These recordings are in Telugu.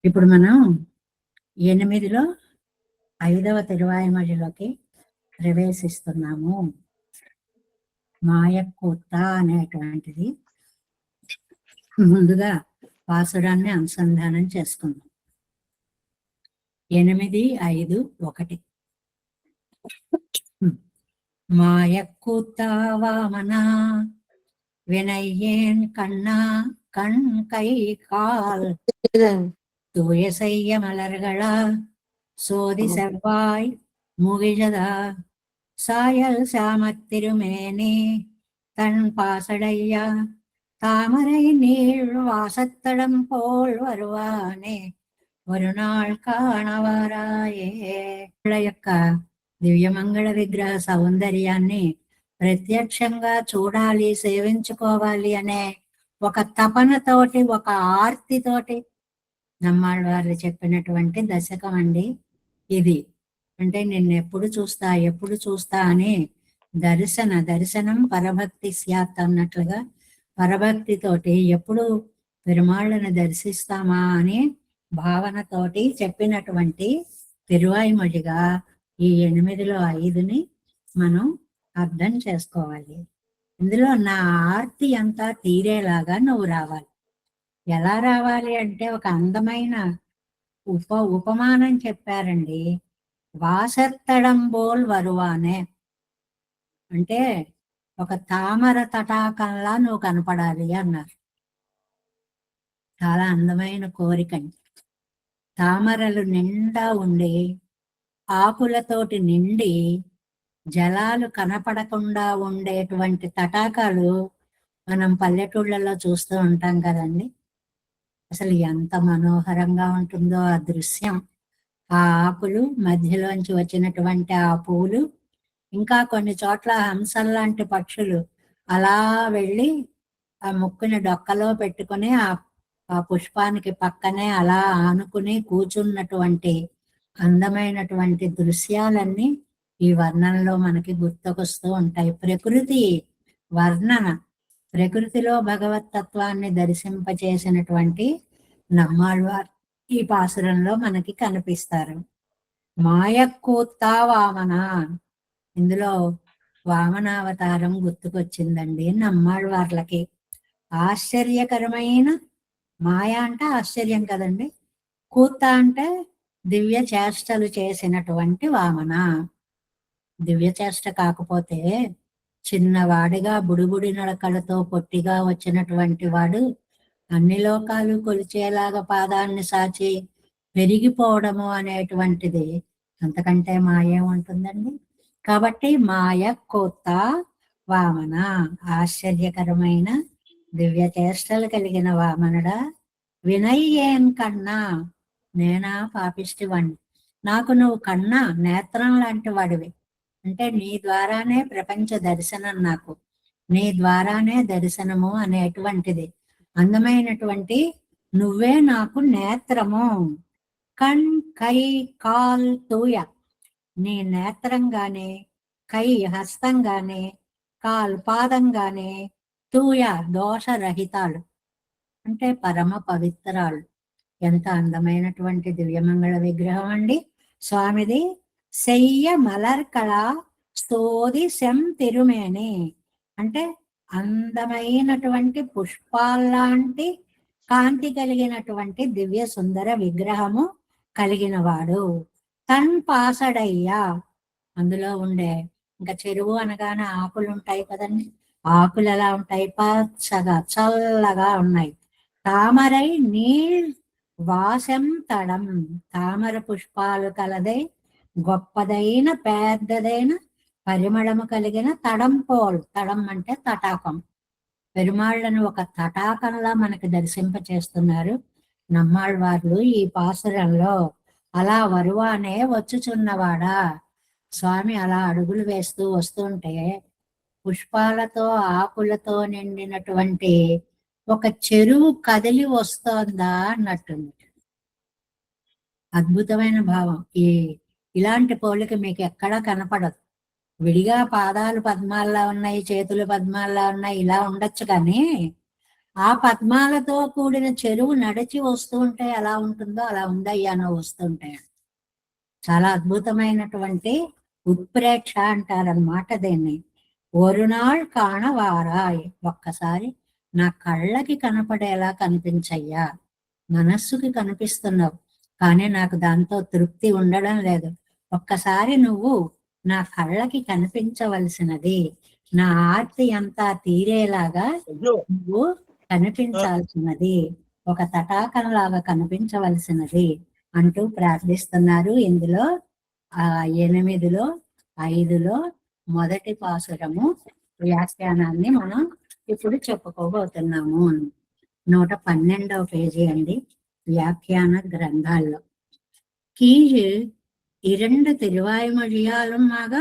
ఇప్పుడు మనం 8లో 5వ తిరువాయిమొழிలోకి ప్రవేశిస్తున్నాము. మాయక్కూత్త అనేటువంటిది ముందుగా పాసురాన్ని అనుసంధానం చేసుకుందాం. 8, 5, 1 மாயக்கூத்தா வாமனா வினையேன் கண்ணா கண் கை கால் தூய செய்ய மலர்களா சோதி செவ்வாய் முகிழதா சாயல் சாமத்திருமேனே தன் பாசடையா தாமரை நீள் வாசத்தடம் போல் வருவானே ஒரு నాள் కాణవరాయే. యొక్క దివ్యమంగళ విగ్రహ సౌందర్యాన్ని ప్రత్యక్షంగా చూడాలి, సేవించుకోవాలి అనే ఒక తపనతోటి, ఒక ఆర్తితోటి నమ్మాళ్ళ వారు చెప్పినటువంటి దశకం అండి ఇది. అంటే నిన్ను ఎప్పుడు చూస్తా అని దర్శనం పరభక్తి స్యాత్ అన్నట్లుగా పరభక్తితోటి ఎప్పుడు పెరుమాళ్ళను దర్శిస్తామా అని భావనతోటి చెప్పినటువంటి తిరువాయిమొழிగా ఈ 8లో 5ని మనం అర్థం చేసుకోవాలి. ఇందులో నా ఆర్తి అంతా తీరేలాగా నువ్వు రావాలి. ఎలా రావాలి అంటే ఒక అందమైన ఉపమానం చెప్పారండి. వాసత్తడంబోల్ వరువానే అంటే ఒక తామర తటాకంలా నువ్వు కనపడాలి అన్నారు. చాలా అందమైన కోరికండి. తామరలు నిండా ఉండి ఆకులతోటి నిండి జలాలు కనపడకుండా ఉండేటువంటి తటాకాలు మనం పల్లెటూళ్ళలో చూస్తూ ఉంటాం కదండి. అసలు ఎంత మనోహరంగా ఉంటుందో ఆ దృశ్యం. ఆ ఆకులు మధ్యలోంచి వచ్చినటువంటి ఆ పూలు, ఇంకా కొన్ని చోట్ల హంసల్లాంటి పక్షులు అలా వెళ్ళి ఆ ముక్కుని డొక్కలో పెట్టుకుని ఆ పుష్పానికి పక్కనే అలా ఆనుకుని కూర్చున్నటువంటి అందమైనటువంటి దృశ్యాలన్నీ ఈ వర్ణనలో మనకి గుర్తుకొస్తూ ఉంటాయి. ప్రకృతి వర్ణన, ప్రకృతిలో భగవతత్వాన్ని దర్శింపచేసినటువంటి నమ్మాళ్వార్ ఈ పాసురంలో మనకి కనిపిస్తారు. మాయక్కూత్తా వామన, ఇందులో వామనావతారం గుర్తుకొచ్చిందండి నమ్మాళ్వార్లకి. ఆశ్చర్యకరమైన మాయ అంటే ఆశ్చర్యం కదండి, కూత అంటే దివ్య చేష్టలు చేసినటువంటి వామన. దివ్య చేష్ట కాకపోతే చిన్నవాడిగా బుడిబుడి నడకలతో పొట్టిగా వచ్చినటువంటి వాడు అన్ని లోకాలు కొలిచేలాగా పాదాన్ని సాచి పెరిగిపోవడము అనేటువంటిది అంతకంటే మాయ ఉంటుందండి. కాబట్టి మాయ కోత వామన, ఆశ్చర్యకరమైన దివ్య చేష్టలు కలిగిన వామనుడా, వినయ్యేన్ కన్నా, నేనా పాపిష్టివాణ్ణి, నాకు నువ్వు కన్నా నేత్రం లాంటి వాడివి. అంటే నీ ద్వారానే ప్రపంచ దర్శనం, నాకు నీ ద్వారానే దర్శనము అనేటువంటిది అందమైనటువంటి నువ్వే నాకు నేత్రము. కణ్ కై కాల్ తూయ, నీ నేత్రంగానే, కై హస్తంగానే, కాల్ పాదంగానే, తూయ దోషరహితాలు అంటే పరమ పవిత్రాలు. ఎంత అందమైనటువంటి దివ్యమంగళ విగ్రహం అండి స్వామిది. సెయ్య మలర్కళ స్తోది శం తిరుమేని అంటే అందమైనటువంటి పుష్పాల్లాంటి కాంతి కలిగినటువంటి దివ్య సుందర విగ్రహము కలిగిన వాడు. తన్ పాసడయ్యా, అందులో ఉండే, ఇంకా చెరువు అనగానే ఆకులు ఉంటాయి కదండి, ఆకులు ఎలా ఉంటాయి, పచ్చగా చల్లగా ఉన్నాయి. తామరై నీల్ వాసం తడం, తామర పుష్పాలు కలదై గొప్పదైన పెద్దదైన పరిమళము కలిగిన తడంపోల్, తడం అంటే తటాకం. పెరుమాళ్లను ఒక తటాకంలా మనకి దర్శింప చేస్తున్నారు నమ్మాళ్వార్లు ఈ పాసురంలో. అలా వరువానే వచ్చుచున్నవాడా, స్వామి అలా అడుగులు వేస్తూ వస్తుంటే పుష్పాలతో ఆకులతో నిండినటువంటి ఒక చెరువు కదిలి వస్తోందా అన్నట్టుంది. అద్భుతమైన భావం. ఇలాంటి పోలిక మీకు ఎక్కడా కనపడదు. విడిగా పాదాలు పద్మాల్లా ఉన్నాయి, చేతులు పద్మాల్లా ఉన్నాయి, ఇలా ఉండొచ్చు, కానీ ఆ పద్మాలతో కూడిన చెరువు నడిచి వస్తూ ఉంటే ఎలా ఉంటుందో అలా ఉందయ్యానో వస్తుంటాయి. చాలా అద్భుతమైనటువంటి ఉత్ప్రేక్ష అంటారనమాట దీన్ని. ఒరునాళ్ కాణవారాయ్, ఒక్కసారి నా కళ్ళకి కనపడేలా కనిపించయ్యా. మనస్సుకి కనిపిస్తున్నావు, కానీ నాకు దాంతో తృప్తి ఉండడం లేదు. ఒక్కసారి నువ్వు నా కళ్ళకి కనిపించవలసినది, నా ఆర్తి అంతా తీరేలాగా నువ్వు కనిపించాల్సినది, ఒక తటాకంలాగా కనిపించవలసినది అంటూ ప్రార్థిస్తున్నారు. ఇందులో 8లో 5లో మొదటి పాసురము వ్యాఖ్యానాన్ని మనం ఇప్పుడు చెప్పుకోబోతున్నాము. 112వ పేజీ అండి వ్యాఖ్యాన గ్రంథాల్లో. கீழ் 2 திருவாய்மொழியாலுமாக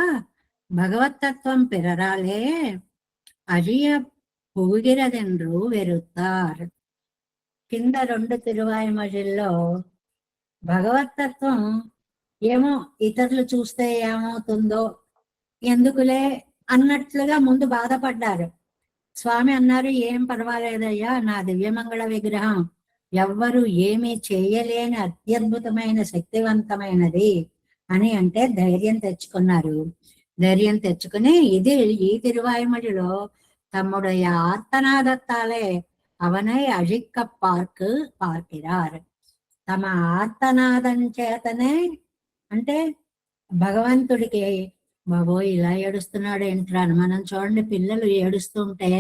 பகவத் தத்துவம் பிறராலே அழிய పోగిరదెండ్రు వెరుతార్. కింద 2 తిరువాయిమొழிల్లో భగవతత్వం ఏమో ఇతరులు చూస్తే ఏమవుతుందో ఎందుకులే అన్నట్లుగా ముందు బాధపడ్డారు. స్వామి అన్నారు, ఏం పర్వాలేదయ్యా, నా దివ్యమంగళ విగ్రహం ఎవ్వరు ఏమీ చేయలేని అత్యద్భుతమైన శక్తివంతమైనది అని అంటే ధైర్యం తెచ్చుకున్నారు. ధైర్యం తెచ్చుకుని ఈ తిరువాయిమొழிలో తమ్ముடைய ఆర్తనాదత్తాలే అవనై అழிக்க பார்க்கிறார். తమ ఆర్తనాదం చేతనే, అంటే భగవంతుడికి బాబోయ్ ఇలా ఏడుస్తున్నాడు ఏంట్రా అని. మనం చూడండి, పిల్లలు ఏడుస్తుంటే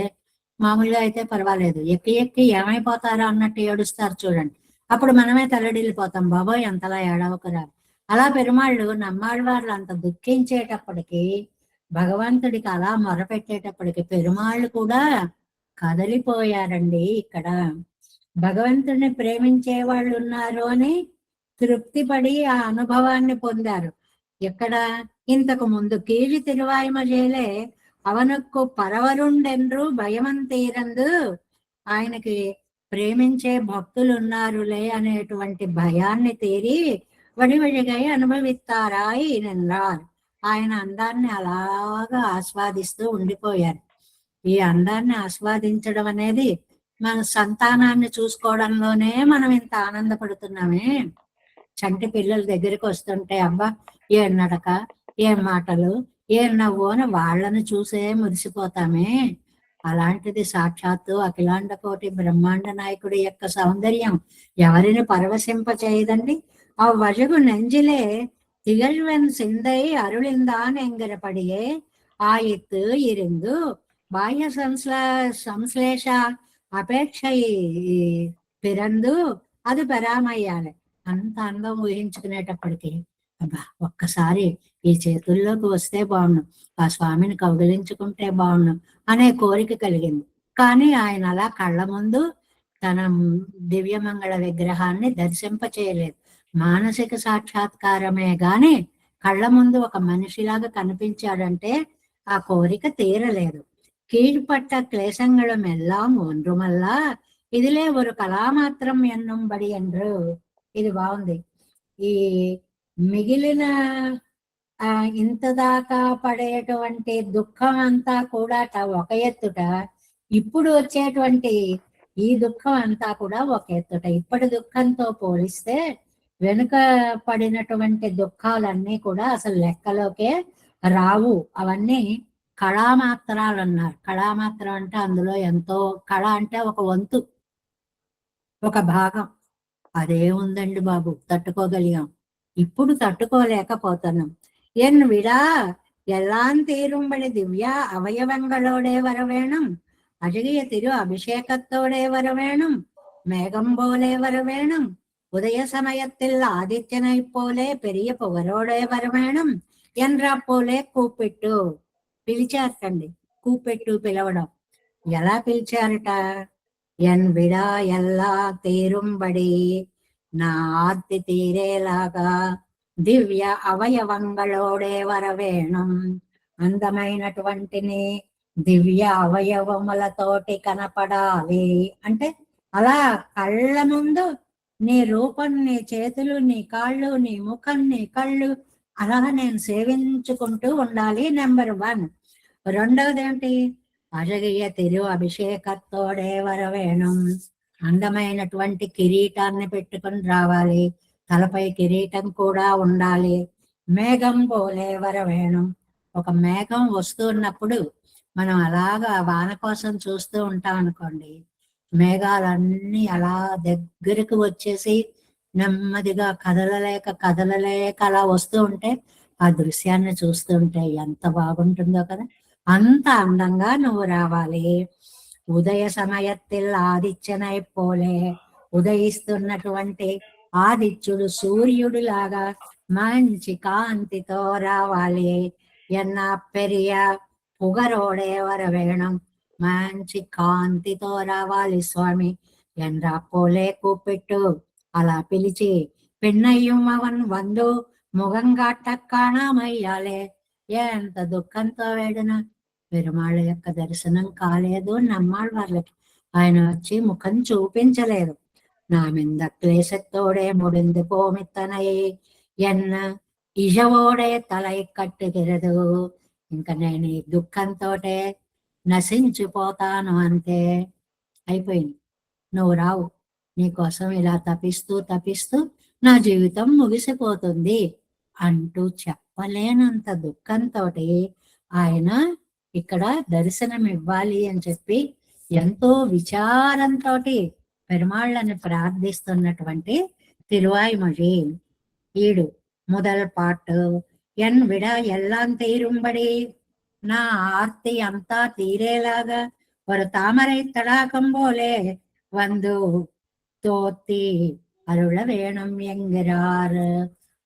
మామూలుగా అయితే పర్వాలేదు, ఎక్కి ఎక్కి ఏమైపోతారో అన్నట్టు ఏడుస్తారు చూడండి. అప్పుడు మనమే తల్లడిల్లిపోతాం, బాబోయ్ అంతలా ఏడవకురా. అలా పెరుమాళ్ళు నమ్మాళ్ళవాళ్ళు అంత దుఃఖించేటప్పటికి, భగవంతుడికి అలా మొరపెట్టేటప్పటికి పెరుమాళ్ళు కూడా కదలిపోయారండి. ఇక్కడ భగవంతుడిని ప్రేమించే వాళ్ళు ఉన్నారు అని తృప్తిపడి ఆ అనుభవాన్ని పొందారు. ఎక్కడ ఇంతకు ముందు కీழி తిరువాయిమొழியிலே అవనుక్కు పరవరుండెండ్రు భయమంతీరందు, ఆయనకి ప్రేమించే భక్తులు ఉన్నారులే అనేటువంటి భయాన్ని తీరి వడివడిగై అనుభవిస్తారాయి నిన్నారు. ఆయన అందాన్ని అలాగా ఆస్వాదిస్తూ ఉండిపోయారు. ఈ అందాన్ని ఆస్వాదించడం అనేది మన సంతానాన్ని చూసుకోవడంలోనే మనం ఇంత ఆనందపడుతున్నామే. చంటి పిల్లల దగ్గరికి వస్తుంటే అబ్బా ఏం నడక, ఏం మాటలు, ఏం నవ్వు అని వాళ్ళని చూసే మురిసిపోతామే. అలాంటిది సాక్షాత్తు అఖిలాండ కోటి బ్రహ్మాండ నాయకుడి యొక్క సౌందర్యం ఎవరిని పరవశింప చేయదండి. ఆ వజగు నెంజిలే திகழ்வன் சிந்தை அருளிந்தான் என்கிறபடியே ஆயித்து இருந்து బాహ్య సంశ్లేష అపేక్ష పిరందు అది పరామయ్యాలి. అంత అందం ఊహించుకునేటప్పటికి అబ్బా ఒక్కసారి ఈ చేతుల్లోకి వస్తే బాగుండు, ఆ స్వామిని కౌగిలించుకుంటే బాగుండు అనే కోరిక కలిగింది. కానీ ఆయన అలా కళ్ళ ముందు తన దివ్యమంగళ విగ్రహాన్ని దర్శింప చేయలేదు. మానసిక సాక్షాత్కారమే గాని కళ్ళ ముందు ఒక మనిషిలాగా కనిపించాడంటే ఆ కోరిక తీరలేదు. கீழ்ப்பட்ட கிளேசங்களும் எல்லாம் ஒன்றுமல்ல ఇదిలే ஒரு కళామాత్రం ఎన్నుంబడి என்று. ఇది బాగుంది. ఈ మిగిలిన ఇంత దాకా పడేటువంటి దుఃఖం అంతా కూడా ఒక ఎత్తుట, ఇప్పుడు వచ్చేటువంటి ఈ దుఃఖం అంతా కూడా ఒక ఎత్తుట. ఇప్పటి దుఃఖంతో పోలిస్తే వెనుక పడినటువంటి దుఃఖాలన్నీ కూడా అసలు లెక్కలోకే రావు. అవన్నీ కళామాత్రాలు అన్నారు. కళామాత్రం అంటే అందులో ఎంతో, కళ అంటే ఒక వంతు, ఒక భాగం. అదే ఉందండి బాబు, తట్టుకోగలిగాం. ఇప్పుడు తట్టుకోలేకపోతున్నాం. ఎన్ విడా ఎల్లాం తీరుంబడి దివ్య అవయవంగళోడే వరవేణం అజగియ తిరు అభిషేకత్తోడే వరవేణం మేఘం పోలే వరవేణం ఉదయ సమయத்தில் ఆదిత్యనై పోలే పెరియ పొగరోడే వరవేణం ఎన్రా పోలే కూపెట్టు. పిలిచారటండి, కూపెట్టు పిలవడం. ఎలా పిలిచారట? ఎన్ విడా ఎల్లా తీరుంబడి, నా ఆర్తి తీరేలాగా దివ్య అవయవంగళోడే వరవేణం, అందమైనటువంటిని దివ్య అవయవములతోటి కనపడాలి. అంటే అలా కళ్ళ ముందు నీ రూపం, నీ చేతులు, నీ కాళ్ళు, నీ ముఖం, నీ కళ్ళు అలా నేను సేవించుకుంటూ ఉండాలి. నెంబర్ 1. రెండవది ఏమిటి? అழகிய తిరు అభిషేకత్తోడే వరవేణం. అందమైనటువంటి కిరీటాన్ని పెట్టుకొని రావాలి, తలపై కిరీటం కూడా ఉండాలి. మేఘం పోలే వరవేణం. ఒక మేఘం వస్తున్నప్పుడు మనం అలాగా వాన కోసం చూస్తూ ఉంటాం అనుకోండి, మేఘాలన్నీ అలా దగ్గరకు వచ్చేసి నెమ్మదిగా కదలలేక అలా వస్తూ ఉంటే ఆ దృశ్యాన్ని చూస్తుంటే ఎంత బాగుంటుందో కదా. అంత అందంగా నువ్వు రావాలి. ఉదయ సమయత్తిల్ ఆదిత్యనై పోలే. ఉదయిస్తున్నటువంటి ఆదిత్యుడు సూర్యుడు లాగా మంచి కాంతితో రావాలి. ఎన్నా పెరియ పుగరోడే వరవేణం. మంచి కాంతితో రావాలి స్వామి. ఎన్రా పోలే కూపెట్టు అలా పిలిచి పెన్నయ్యం అవన్ వందు ముఖంగాట కాణమయ్యాలే. ఎంత దుఃఖంతో వేడిన పెరుమాళ్ళ యొక్క దర్శనం కాలేదు నమ్మాళ్ళ వాళ్ళకి. ఆయన వచ్చి ముఖం చూపించలేదు. నా మింద క్లేశత్తోడే ముడింది పోమిత్తనై ఎన్న ఇజవోడే తలై కట్టుగిరదు. ఇంకా నేను ఈ దుఃఖంతో నశించిపోతాను అంతే, అయిపోయింది, నువ్వు రావు. నీకోసం ఇలా తపిస్తూ తపిస్తూ నా జీవితం ముగిసిపోతుంది అంటూ చెప్పలేనంత దుఃఖంతో ఆయన ఇక్కడ దర్శనం ఇవ్వాలి అని చెప్పి ఎంతో విచారంతో పెరుమాళ్ళని ప్రార్థిస్తున్నటువంటి తిరువాయిమొഴി. ఈడు முதல் பாட்டு. ఎన్ విడ ఎల్లాం తీరుంబడి. నా ఆర్తి అంతా తీరేలాగా ஒரு தாமரை தடாகம் போலே வந்து తోతి అరుళ వేణం ఎంగిరారు.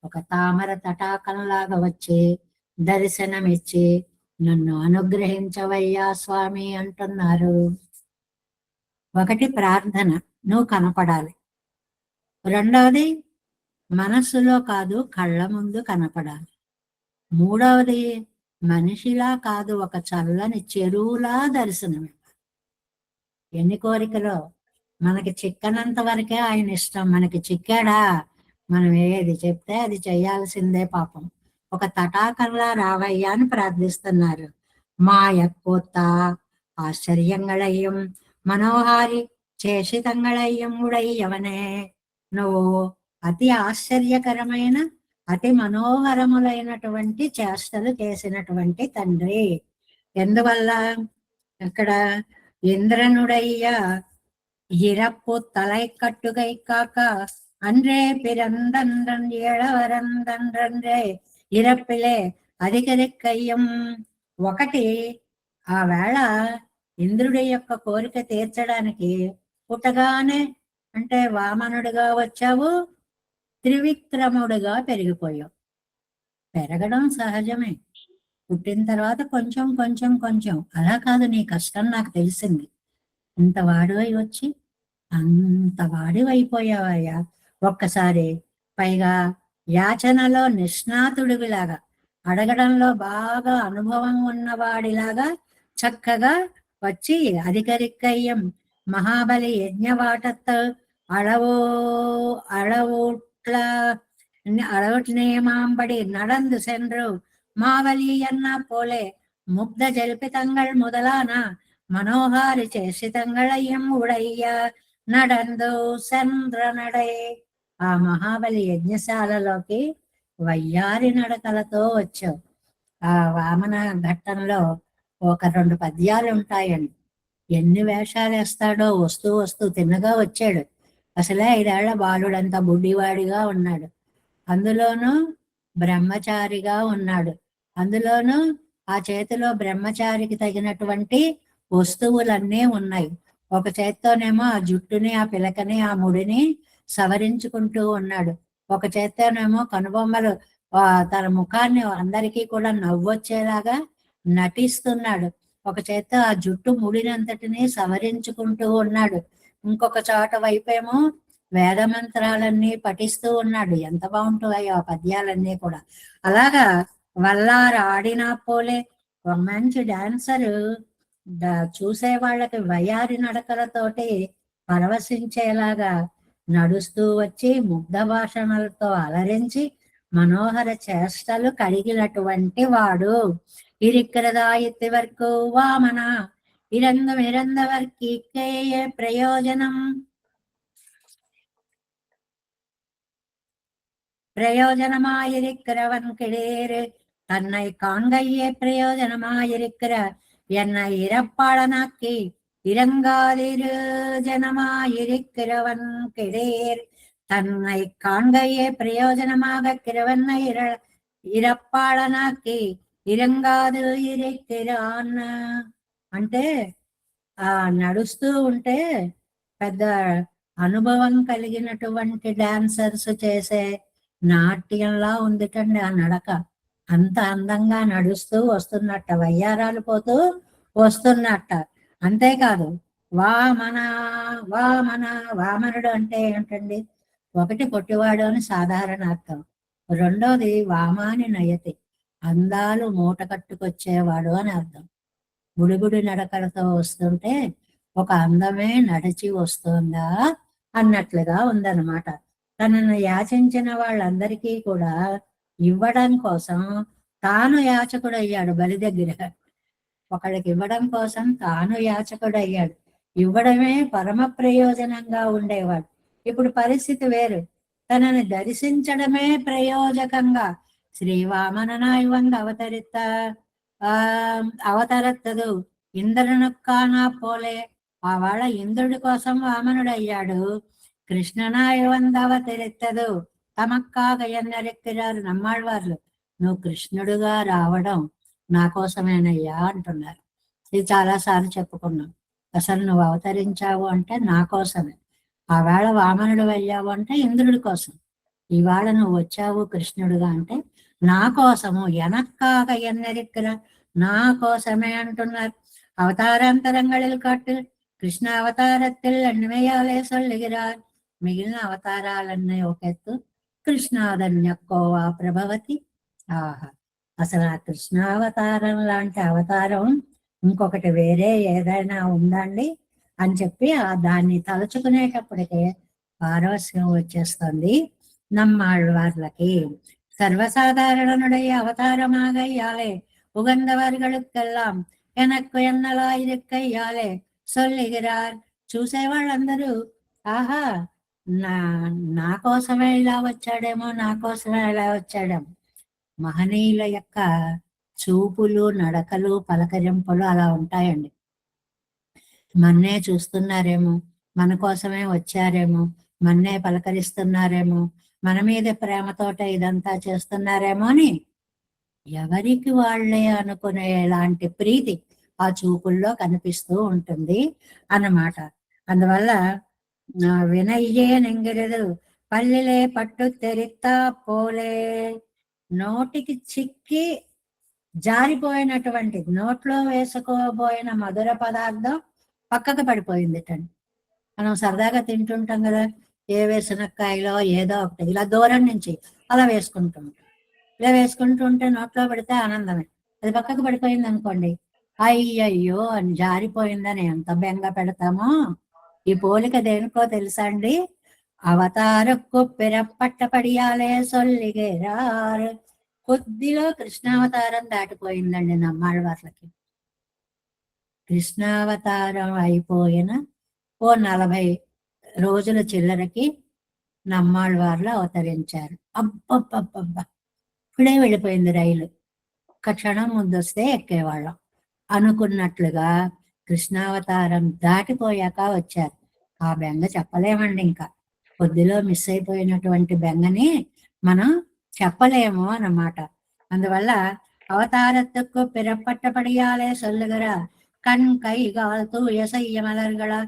ఒక తామర తటాకంలాగా వచ్చి దర్శనమిచ్చి నన్ను అనుగ్రహించవయ్యా స్వామి అంటున్నారు. ఒకటి ప్రార్థన, నువ్వు కనపడాలి. రెండవది మనస్సులో కాదు కళ్ళ ముందు కనపడాలి. మూడవది మనిషిలా కాదు ఒక చల్లని చెరువులా దర్శనం. ఎన్ని కోరికలో మనకి చిక్కనంత వరకే ఆయన ఇష్టం. మనకి చిక్కాడా మనం ఏది చెప్తే అది చేయాల్సిందే పాపం. ఒక తటాకంలా రావయ్యా అని ప్రార్థిస్తున్నారు. మాయక్కోత్త ఆశ్చర్యంగళయ్యం మనోహారి చేషితంగళయ్యం ఉడయ్యవనే. నువ్వు అతి ఆశ్చర్యకరమైన అతి మనోహరములైనటువంటి చేష్టలు చేసినటువంటి తండ్రి. ఎందువల్ల అక్కడ ఇంద్రనుడయ్య ఇరప్పు తలై కట్టుగై కాక அன்றே பிறந்தன்றன் ஏழவரந்தன்றே ఇరప్పిలే అధికరిక్కయ్యం. ఒకటి, ఆ వేళ ఇంద్రుడి యొక్క కోరిక తీర్చడానికి పుట్టగానే అంటే వామనుడిగా వచ్చావు, త్రివిక్రముడిగా పెరిగిపోయావు. పెరగడం సహజమే, పుట్టిన తర్వాత కొంచెం కొంచెం కొంచెం అలా కాదు. నీ కష్టం నాకు తెలిసింది. ఇంత వాడివై వచ్చి అంత వాడివైపోయావయ్యా ఒక్కసారి. పైగా యాచనలో నిష్ణాతుడిలాగా, అడగడంలో బాగా అనుభవం ఉన్నవాడిలాగా చక్కగా వచ్చి అధికరిక్కయ్యం మహాబలి యజ్ఞవాటత్ అళవో అళవుట్ల அளவற்று நடந்து சென்று மாவலி என்ன போலே முக்த ஜல்பிதங்கள் முதலான మనోహారి చేసితంగళయం ఉడయ్య నడందు చంద్ర నడే. ఆ మహాబలి యజ్ఞశాలలోకి వయ్యారి నడకలతో వచ్చావు. ఆ వామన ఘట్టంలో ఒక 2 పద్యాలు ఉంటాయండి. ఎన్ని వేషాలు వేస్తాడో, వస్తూ వస్తూ తిన్నగా వచ్చాడు. అసలే 5 ఏళ్ల బాలుడంతా బుడ్డివాడిగా ఉన్నాడు. అందులోనూ బ్రహ్మచారిగా ఉన్నాడు. అందులోనూ ఆ చేతిలో బ్రహ్మచారికి తగినటువంటి వస్తువులన్నీ ఉన్నాయి. ఒక చేత్తోనేమో ఆ జుట్టుని, ఆ పిలకని, ఆ ముడిని సవరించుకుంటూ ఉన్నాడు. ఒక చేత్తోనేమో కనుబొమ్మలు తన ముఖాన్ని అందరికీ కూడా నవ్వొచ్చేలాగా నటిస్తున్నాడు. ఒక చేత ఆ జుట్టు ముడినంతటిని సవరించుకుంటూ ఉన్నాడు. ఇంకొక చోట వైపేమో వేద మంత్రాలన్నీ పఠిస్తూ ఉన్నాడు. ఎంత బాగుంటాయో ఆ పద్యాలన్నీ కూడా. అలాగా వల్లారు ఆడినా పోలే ఒక మంచి డాన్సరు చూసే వాళ్ళకి వయారి నడకలతోటి పరవశించేలాగా నడుస్తూ వచ్చి ముగ్ధ భాషణలతో అలరించి మనోహర చేష్టలు కలిగినటువంటి వాడు. ఇరిక్కరదా ఎత్తి వరకు వామన இறந்தவர்க்கு இக்கைய பிரயோஜனம் பிரயோஜனமாயிருக்கிறவன் கிடேறு தன்னை காண்கையே பிரயோஜனமாயிருக்கிற என்னை இறப்பாளனாக்கி இறங்காதிரு ஜனமாயிருக்கிறவன் கிடேர் தன்னை காண்கையே பிரயோஜனமாக கிரவனை ఇరప్పాళనాకి ఇరంగాదు ఇరెక్కిరాన్ అంటే ఆ నడుస్తూ ఉంటే పెద్ద అనుభవం కలిగినటువంటి డాన్సర్స్ చేసే నాట్యంలా ఉందిటండి ఆ నడక. అంత అందంగా నడుస్తూ వస్తున్నట్ట, వయ్యారాలు పోతూ వస్తున్నట్ట. అంతేకాదు వామన వామన వామనుడు అంటే ఏమిటండి? ఒకటి పొట్టివాడు అని సాధారణ అర్థం, రెండోది వామాని నయతి అందాలు మూట కట్టుకొచ్చేవాడు అని అర్థం. బుడిబుడి నడకలతో వస్తుంటే ఒక అందమే నడిచి వస్తుందా అన్నట్లుగా ఉందన్నమాట. తనను యాచించిన వాళ్ళందరికీ కూడా ఇవ్వడం కోసం తాను యాచకుడయ్యాడు. బలి దగ్గర ఒకడికి ఇవ్వడం కోసం తాను యాచకుడయ్యాడు. ఇవ్వడమే పరమ ప్రయోజనంగా ఉండేవాడు. ఇప్పుడు పరిస్థితి వేరు. తనని దర్శించడమే ప్రయోజకంగా శ్రీవామననాయి వంద అవతరిత్తదు ఇంద్రనుక్కానా పోలే. ఆ వాళ్ళ ఇంద్రుడి కోసం వామనుడయ్యాడు. కృష్ణనాయి వంద అవతరిత్తదు తమక్కాగ ఎన్నరెక్కిరారు నమ్మాళ్ళవార్లు. నువ్వు కృష్ణుడుగా రావడం నా కోసమేనయ్యా అంటున్నారు. ఇది చాలాసార్లు చెప్పుకున్నాం. అసలు నువ్వు అవతరించావు అంటే నా కోసమే. ఆవేళ వామనుడు వెళ్ళావు అంటే ఇంద్రుడి కోసం. ఇవాళ నువ్వు వచ్చావు కృష్ణుడుగా అంటే నా కోసము. ఎనక్కాక ఎన్నెరిక్కర నా కోసమే అంటున్నారు. అవతారాంతరంగళిలు కట్టు కృష్ణ అవతారத்தில் అన్వయాలే సొల్లిగిరారు. మిగిలిన అవతారాలన్నీ ఒకెత్తు, కృష్ణాదన్యక్కోవా ప్రభవతి. ఆహా, అసలు ఆ కృష్ణావతారం లాంటి అవతారం ఇంకొకటి వేరే ఏదైనా ఉందండి అని చెప్పి దాన్ని తలుచుకునేటప్పటికే పారవస్యం వచ్చేస్తుంది நம்மாழ்வார்லకి. சர்வசாதாரணனுடைய அவதாரமாகையாலே உகந்தவர்களுக்கெல்லாம் எனக்கு ఎన్నలాయిరెక్కయ్యాలే సొల్లిగిరార్. చూసే వాళ్ళందరూ ఆహా, నా కోసమే ఇలా వచ్చాడేమో, నా కోసమే ఇలా వచ్చాడేమో. మహనీయుల యొక్క చూపులు, నడకలు, పలకరింపులు అలా ఉంటాయండి. మన్నే చూస్తున్నారేమో, మన కోసమే వచ్చారేమో, మన్నే పలకరిస్తున్నారేమో, మన మీద ప్రేమతోట ఇదంతా చేస్తున్నారేమో అని ఎవరికి వాళ్ళే అనుకునేలాంటి ప్రీతి ఆ చూపుల్లో కనిపిస్తూ ఉంటుంది అన్నమాట. అందువల్ల వినయ్యే నెంగిరదు పల్లెలే పట్టు తెరిత్తా పోలే. నోటికి చిక్కి జారిపోయినటువంటి, నోట్లో వేసుకోబోయిన మధుర పదార్థం పక్కకు పడిపోయిందిటండి. మనం సరదాగా తింటుంటాం కదా, ఏ వేసనక్కాయలో ఏదో ఒకటి ఇలా దూరం నుంచి అలా వేసుకుంటూ ఉంటాం. ఇలా వేసుకుంటుంటే నోట్లో పెడితే ఆనందమే. అది పక్కకు పడిపోయింది అనుకోండి, అయ్యయ్యో అని జారిపోయిందని ఎంత బెంగ పెడతామో. ఈ పోలిక దేనికో తెలుసా అండి? అవతారకు పిరప్పట్టపడియాలే సొల్లిగేరారు. కొద్దిలో కృష్ణావతారం దాటిపోయిందండి నమ్మాళ్ళవార్లకి. కృష్ణావతారం అయిపోయిన ఓ 40 రోజుల చిల్లరకి నమ్మాళ్ళవార్లు అవతరించారు. అబ్బబ్బబ్బబ్బా, ఇప్పుడే వెళ్ళిపోయింది రైలు, ఒక్క క్షణం ముందొస్తే ఎక్కేవాళ్ళం అనుకున్నట్లుగా కృష్ణావతారం దాటిపోయాక వచ్చారు. ఆ బెంగ చెప్పలేమండి. ఇంకా కొద్దిలో మిస్ అయిపోయినటువంటి బెంగని మనం చెప్పలేము అన్నమాట. అందువల్ల அவதாரத்துக்கு பிறப்பட்டபடியாலே சொல்லுகிறார். கண் கை கால் தூய செய்ய மலர்களா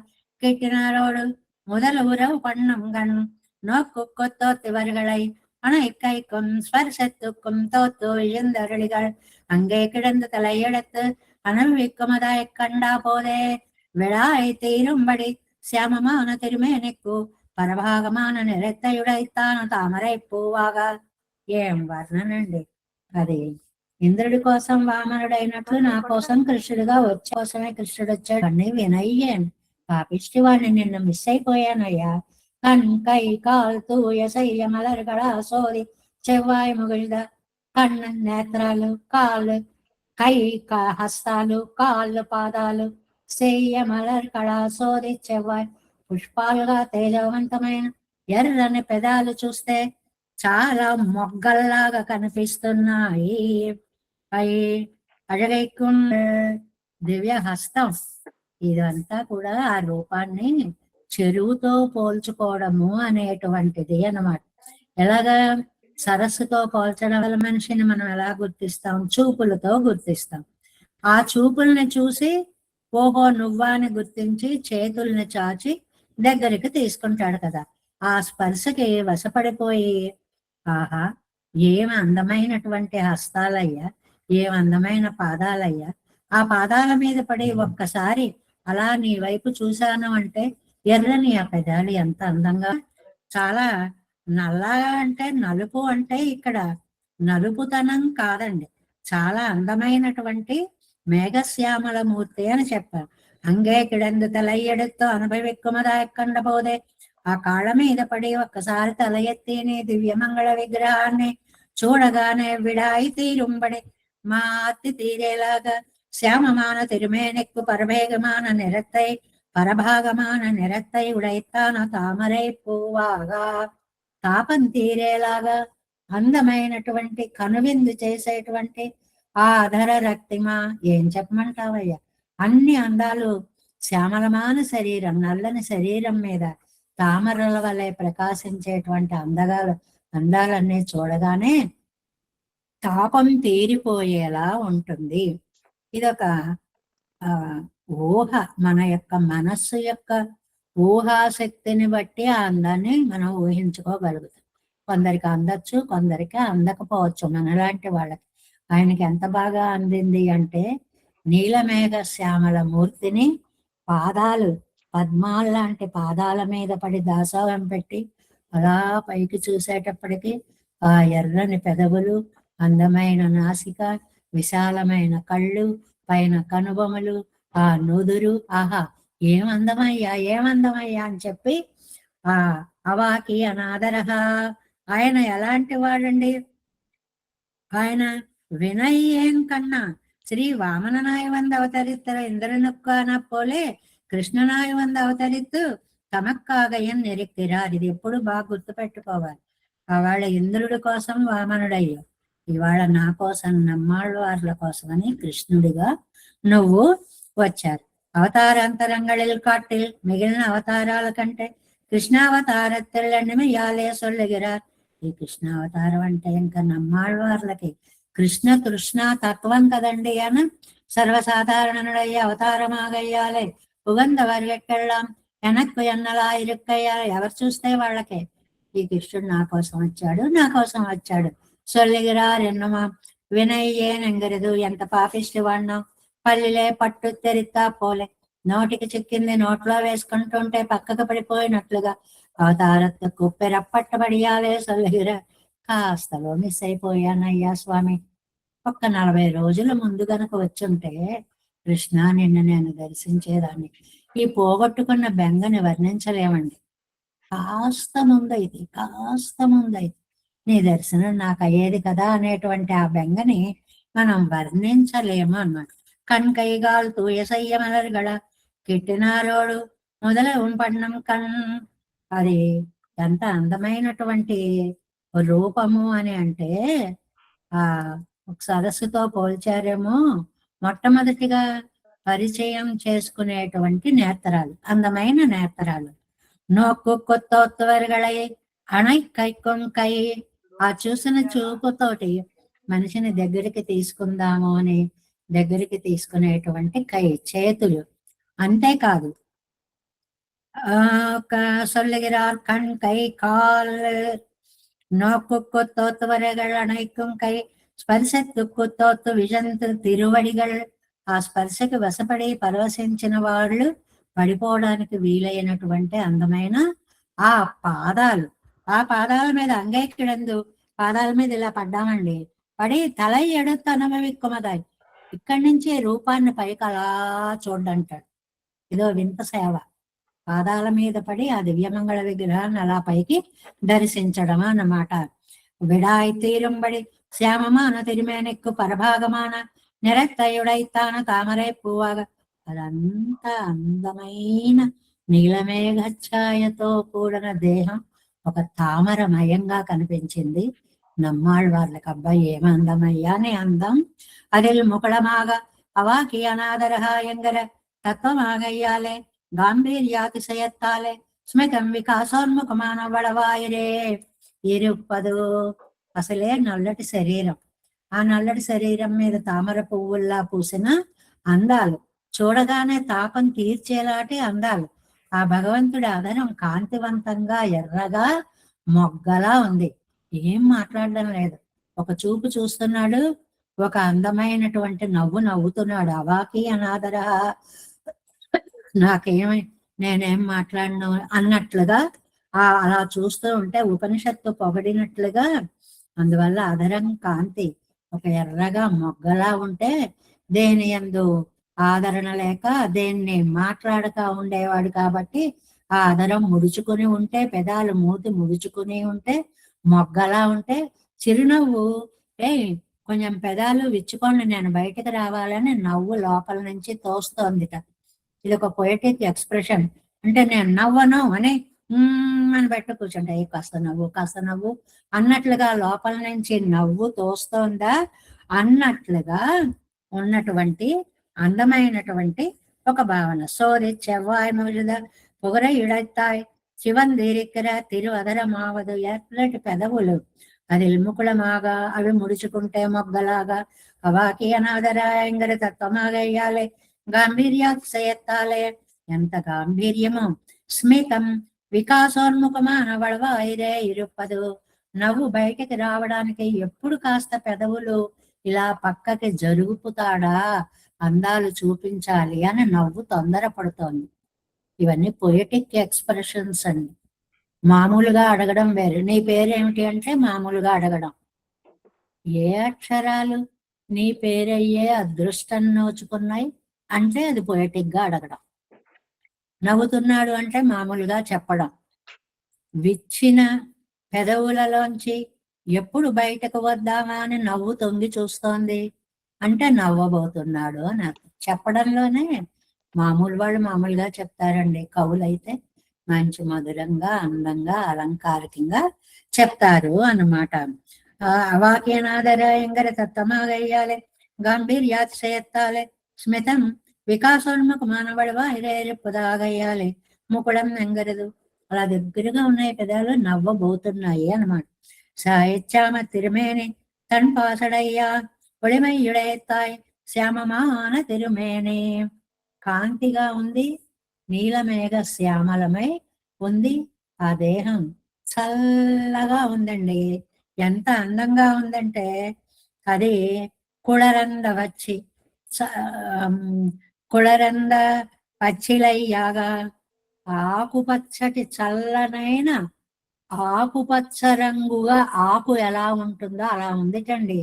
கேட்டினாரோடு முதல் உறவு பண்ணும் கண் நோக்கு கொத்தோத்திவர்களை அணைக்கைக்கும் ஸ்பர்சத்துக்கும் தோத்து விழுந்தருளிகள் அங்கே கிடந்து தலையெடுத்து அனுபவிக்குமதாய் கண்டா போதே விழாய் தீரும்படி శ్యామమాన తిరుమేనిక్కు పరభాగమాన నిరెత్తయుడైతాను తామరై పువ్వాగా. ఏం వర్ణనండి అది! ఇంద్రుడి కోసం వామనుడైనట్లు నా కోసం కృష్ణుడిగా కోసమే కృష్ణుడు వచ్చాడు. అన్నీ వినయ్యాను, పాపిష్టి వాడిని నిన్ను మిస్ అయిపోయానయ్యా. కణ్ కై కాల్ తూయ సయ్య మలర్గడ సోది చెవ్వాయి ముగిద. కన్ను నేత్రాలు, కాళ్ళు, కై హస్తాలు, కాళ్ళు, పాదాలు, సేయమలర్ కళాసోది చెవ్వాయ్ పుష్పాలుగా తేజవంతమైన ఎర్రని పెదాలు చూస్తే చాలా మొగ్గల్లాగా కనిపిస్తున్నాయి. అయి అழகைக்கும் దివ్య హస్తం. ఇదంతా కూడా ఆ రూపాన్ని చెరువుతో పోల్చుకోవడము అనేటువంటిది అన్నమాట. ఎలాగా సరస్సుతో పోల్చడం వల్ల మనిషిని మనం ఎలా గుర్తిస్తాం? చూపులతో గుర్తిస్తాం. ఆ చూపుల్ని చూసి ఓహో నువ్వా అని గుర్తించి చేతుల్ని చాచి దగ్గరికి తీసుకుంటాడు కదా. ఆ స్పర్శకి వశపడిపోయి ఆహా ఏం అందమైనటువంటి హస్తాలయ్యా, ఏం అందమైన పాదాలయ్యా, ఆ పాదాల మీద పడి ఒక్కసారి అలా నీ వైపు చూశాను అంటే ఎర్రని ఆ పెదాలు ఎంత అందంగా, చాలా నల్లగా అంటే నలుపు అంటే ఇక్కడ నలుపుతనం కాదండి, చాలా అందమైనటువంటి మేఘశ్యామల మూర్తి అని చెప్పారు. అంగే కిడందు తల ఎడుతో అనుభవిక్కుమదా ఎక్కండ పోదే. ఆ కాళ్ళ మీద పడి ఒక్కసారి తల ఎత్తిని దివ్యమంగళ విగ్రహాన్ని చూడగానే విడాయి తీరుంబడి మా అత్తి తీరేలాగా శ్యామమాన తిరుమేనెక్కు పరభేగమాన నిరత్తై పరభాగమాన నిరత్తై ఉడైతాన తామరై పూవాగా. తాపం తీరేలాగా అందమైనటువంటి కనువిందు చేసేటువంటి ఆ అధర రక్తిమా ఏం చెప్పమంటావయ్యా. అన్ని అందాలు శ్యామలమాన శరీరం, నల్లని శరీరం మీద తామరల వలె ప్రకాశించేటువంటి అందాలన్నీ చూడగానే తాపం తీరిపోయేలా ఉంటుంది. ఇదొక ఆ ఊహ, మన యొక్క మనస్సు యొక్క ఊహాశక్తిని బట్టి ఆ అందాన్ని మనం ఊహించుకోగలుగుతాం. కొందరికి అందచ్చు, కొందరికి అందకపోవచ్చు. మనలాంటి వాళ్ళకి ఆయనకి ఎంత బాగా అందింది అంటే నీలమేఘ శ్యామల మూర్తిని పాదాలు పద్మాల లాంటి పాదాల మీద పడి దాసోహం పెట్టి అలా పైకి చూసేటప్పటికి ఆ ఎర్రని పెదవులు, అందమైన నాసిక, విశాలమైన కళ్ళు, పైన కనుబొమలు, ఆ నుదురు, ఆహా ఏమందమయ్యా ఏమందమయ్యా అని చెప్పి ఆ అవాకి అనాదరహ. ఆయన ఎలాంటి వాడండి? ఆయన வினயேன் கண்ணா ஸ்ரீ வாமனனாய் வந்து அவதரித்த இந்திரனுக்கான போலே కృష్ణనాయ వంద అవతరిత్తు తమక్కాగ ఎన్ నిరిక్కిరార్. ఇది ఎప్పుడు బాగా గుర్తుపెట్టుకోవాలి. వాళ్ళ ఇంద్రుడి కోసం వామనుడయ్యో, ఇవాళ నా కోసం నమ్మాళ్ళు వార్ల కోసం అని కృష్ణుడిగా నువ్వు వచ్చారు. అవతారాంతరంగళిల్ కాటిల్ మిగిలిన అవతారాల కంటే కృష్ణావతారத்தில் యాలే సొల్లుగిరార్. ఈ కృష్ణావతారం అంటే ఇంకా నమ్మాళ్ళవార్లకి కృష్ణ తృష్ణ తత్వం కదండి అని సర్వసాధారణుడయ్య అవతారమాగయ్యాలే ఉగంధవర్గెక్కెళ్ళాం వెనక్కు ఎన్నలా ఇరుక్కయ్యాలి. ఎవరు చూస్తే వాళ్ళకే ఈ కృష్ణుడు నా కోసం వచ్చాడు, నా కోసం వచ్చాడు. సొల్లిగిరార్ ఎన్నమా వినయ్యేనెంగరదు. ఎంత పాపిష్టి వాడినాం. పల్లిలే పట్టు తెరితా పోలే. నోటికి చిక్కింది నోట్లో వేసుకుంటుంటే పక్కకు పడిపోయినట్లుగా అవతారత్వ కుప్పెరప్పట్టబడియాలే సొల్లిగిరా. కాస్తలో మిస్ అయిపోయానయ్యా స్వామి. ఒక్క 40 రోజుల ముందు గనక వచ్చుంటే కృష్ణ నిన్ను నేను దర్శించేదాన్ని. ఈ పోగొట్టుకున్న బెంగని వర్ణించలేమండి. కాస్త ముందైతే నీ దర్శనం నాకు అయ్యేది కదా అనేటువంటి ఆ బెంగని మనం వర్ణించలేము అన్నమాట. కణ్కైగాల్ తూయసయ్య మలర్గళ కిట్టినారోడు మొదల పన్నం కణ్. అది ఎంత అందమైనటువంటి రూపము అని అంటే ఆ ఒక సరస్సుతో పోల్చారేమో. మొట్టమొదటిగా పరిచయం చేసుకునేటువంటి నేత్రాలు, అందమైన నేత్రాలు. నోక్కు కొత్తొత్తువరుగళై అణై కై. ఆ చూసిన చూపుతోటి మనిషిని దగ్గరికి తీసుకుందాము అని దగ్గరికి తీసుకునేటువంటి చేతులు. అంతేకాదు சொல்லுகிறார் கண் கை கால் நோக்குக்கு தோத்துவரைகள் அணைக்கும் கை స్పర్శకు తోత్తు విజంతు తిరువడిగల్. ఆ స్పర్శకి వశపడి పరవశించిన వాళ్ళు పడిపోవడానికి వీలైనటువంటి అందమైన ఆ పాదాలు. ఆ పాదాల మీద అంగైకిడందు పాదాల మీద ఇలా పడ్డామండి. పడి తల ఎడుతు అనుభవిక్కుమదాయి. ఇక్కడి నుంచి రూపాన్ని పైకి అలా చూడంటాడు. ఇదో వింత సేవ. పాదాల మీద పడి ఆ దివ్యమంగళ విగ్రహాన్ని అలా పైకి దర్శించడం అన్నమాట. విడాయి తీరుంబడి శ్యామమాన తిరుమేనెక్కు పరభాగమాన నిరత్తయుడైతాన తామరై పూవాగా. అదంతా అందమైన నీలమేఘఛాయతో కూడిన దేహం ఒక తామరమయంగా కనిపించింది. నమ్మాళ్ళు వాళ్ళకి అబ్బాయి ఏమందమయ్యా అని అందం. அதில் முகளமாக அவாக்கி அநாதரகாயங்கர தத்துவமாகையாலே గాంభీర్యాతిశయత్తాలే స్మితం వికాసోన్ముఖమాన వడవాయిరే ఇరుప్పదు. అసలే నల్లటి శరీరం, ఆ నల్లటి శరీరం మీద తామర పువ్వుల్లా పూసిన అందాలు, చూడగానే తాపం తీర్చేలాంటి అందాలు. ఆ భగవంతుడి ఆదరం కాంతివంతంగా ఎర్రగా మొగ్గలా ఉంది. ఏం మాట్లాడడం లేదు, ఒక చూపు చూస్తున్నాడు, ఒక అందమైనటువంటి నవ్వు నవ్వుతున్నాడు. అవాకి అనాదర, నాకేమై నేనేం మాట్లాడను అన్నట్లుగా అలా చూస్తూ ఉంటే ఉపనిషత్తు పొగడినట్లుగా. అందువల్ల అదరం కాంతి ఒక ఎర్రగా మొగ్గలా ఉంటే దేని యందు ఆదరణ లేక దేన్ని మాట్లాడుతూ ఉండేవాడు కాబట్టి ఆ ఆదరం ముడుచుకుని ఉంటే, పెదాలు మూతి ముడుచుకుని ఉంటే, మొగ్గలా ఉంటే, చిరునవ్వు కొంచెం పెదాలు విచ్చుకోండి నేను బయటకు రావాలని నవ్వు లోపల నుంచి తోస్తోందిట. ఇది ఒక పొయటిక్ ఎక్స్ప్రెషన్. అంటే నేను నవ్వను అని అని బయట కూర్చుంటా, కాస్త నవ్వు అన్నట్లుగా లోపల నుంచి నవ్వు తోస్తోందా అన్నట్లుగా ఉన్నటువంటి అందమైనటువంటి ఒక భావన. సోరి చెవ్వాయ్ ముழுத புகரை இழைத்தாய் சிவந்திருக்கிற తిరువదరమావదు. ఎర్రటి పెదవులు, అది ముకుళమాగా అవి ముడుచుకుంటే మొగ్గలాగా. అవాకి అనాదరాయంగర తత్వమాగయ్యాలే గాంభీర్యాతిశయత్తాలే, ఎంత గాంభీర్యము. స్మితం వికాసోన్ముఖమాన వడవాయిరే ఇరుప్పదు. నవ్వు బయటికి రావడానికి ఎప్పుడు కాస్త పెదవులు ఇలా పక్కకి జరుగుపుతాడా, అందాలు చూపించాలి అని నవ్వు తొందరపడుతోంది. ఇవన్నీ పొయటిక్ ఎక్స్ప్రెషన్స్ అండి. మామూలుగా అడగడం వేరు. నీ పేరేమిటి అంటే మామూలుగా అడగడం. ఏ అక్షరాలు నీ పేరయ్యే అదృష్టం నోచుకున్నాయి అంటే అది పొయటిక్ గా అడగడం. నవ్వుతున్నాడు అంటే మామూలుగా చెప్పడం. విచ్చిన పెదవులలోంచి ఎప్పుడు బయటకు వద్దామా అని నవ్వు తొంగి చూస్తోంది అంటే నవ్వబోతున్నాడు అని చెప్పడంలోనే. మామూలు వాళ్ళు మామూలుగా చెప్తారండి, కవులైతే మంచి మధురంగా అందంగా అలంకారికంగా చెప్తారు అన్నమాట. అవాక్యనాదరాయంగర తత్తమాగయ్యాలే గాంభీర్యాతిశయత్తాలే స్మితం వికాసోన్ముఖ మానవడవా హిరేపుదాగయ్యాలి ముకుడం ఎంగరదు. అలా దగ్గరగా ఉన్నాయి పెదాలు, నవ్వబోతున్నాయి అన్నమాట. సాయిచ్చామ తిరుమేని తన్పాసడయ్యా ఒడిమయ్యుడేత్తాయ్ శ్యామమాన తిరుమేని. కాంతిగా ఉంది, నీలమేఘ శ్యామలమై ఉంది. ఆ దేహం చల్లగా ఉందండి. ఎంత అందంగా ఉందంటే అది కుళరంద వచ్చి కుళరంద పచ్చిలయ్యాగా ఆకుపచ్చటి చల్లనైన ఆకుపచ్చ రంగుగా ఆకు ఎలా ఉంటుందో అలా ఉందిటండి.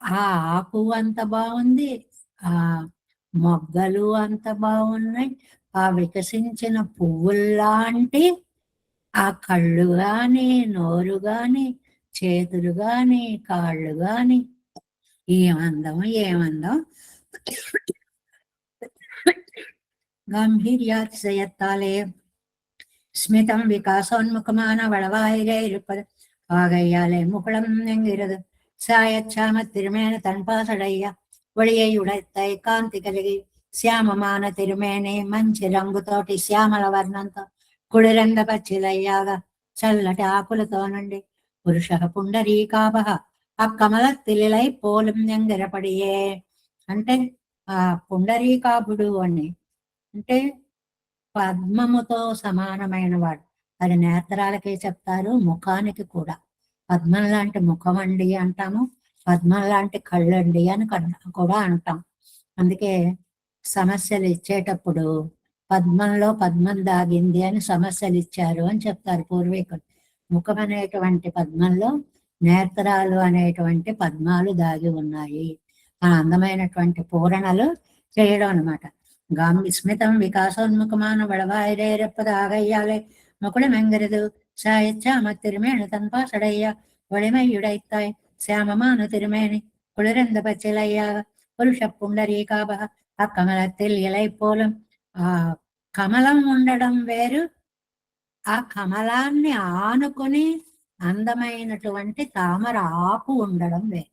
ఆ ఆకు అంత బాగుంది, ఆ మొగ్గలు అంత బాగున్నాయి, ఆ వికసించిన పువ్వుల్లాంటి ఆ కళ్ళు గాని, నోరు గాని, చేతులు గాని, కాళ్ళు గాని, ఏమందం ఏమందం. ഗാംഭീര്യാതിശയത്താലേ സ്മിതം വികാസോന്മുഖമാന വളവായിരേരുപ്പത് ആകയ്യാലെ മുകുളം എങ്കിരത് సాయచ్చామ తిరుమేన తన్పాసడయ్య ఒడియయుడై కాంతి కలిగి శ్యామమాన తిరుమేని మంచి రంగుతోటి శ్యామల వర్ణంతో కుడిరంగ పచ్చిలయ్యాగా చల్లటి ఆకులతో నుండి పురుష పుండరీకాభ ఆ కమల తిలిలై పోలం ఎంగిరపడియే. అంటే ఆ పుండరీకాభుడు అని అంటే పద్మముతో సమానమైన వాడు. అది నేత్రాలకే చెప్తారు, ముఖానికి కూడా. పద్మం లాంటి ముఖం అండి అంటాము, పద్మం లాంటి కళ్ళండి అని కూడా అంటాం. అందుకే సమస్యలు ఇచ్చేటప్పుడు పద్మంలో పద్మం దాగింది అని సమస్యలు ఇచ్చారు అని చెప్తారు పూర్వీకులు. ముఖం అనేటువంటి పద్మంలో నేత్రాలు అనేటువంటి పద్మాలు దాగి ఉన్నాయి. ఆ అందమైనటువంటి పూరణలు చేయడం అనమాట. గాంస్మితం వికాసోన్ముఖమాన వడవాయిరేరప్పదాగయ్యాలే ముకుడు మెంగరదు సాయచ్చామ తిరుమేణి తన్పాసడయ్య ఒడిమయ్యుడైత్తాయ్ శ్యామమాన తిరుమేణి కుళిరంద పచ్చిలయ్యా పురుష పుండరీకాభ ఆ కమలத்தில் ఇలై పోలం. ఆ కమలం ఉండడం వేరు, ఆ కమలాన్ని ఆనుకొని అందమైనటువంటి తామర ఆకు ఉండడం వేరు.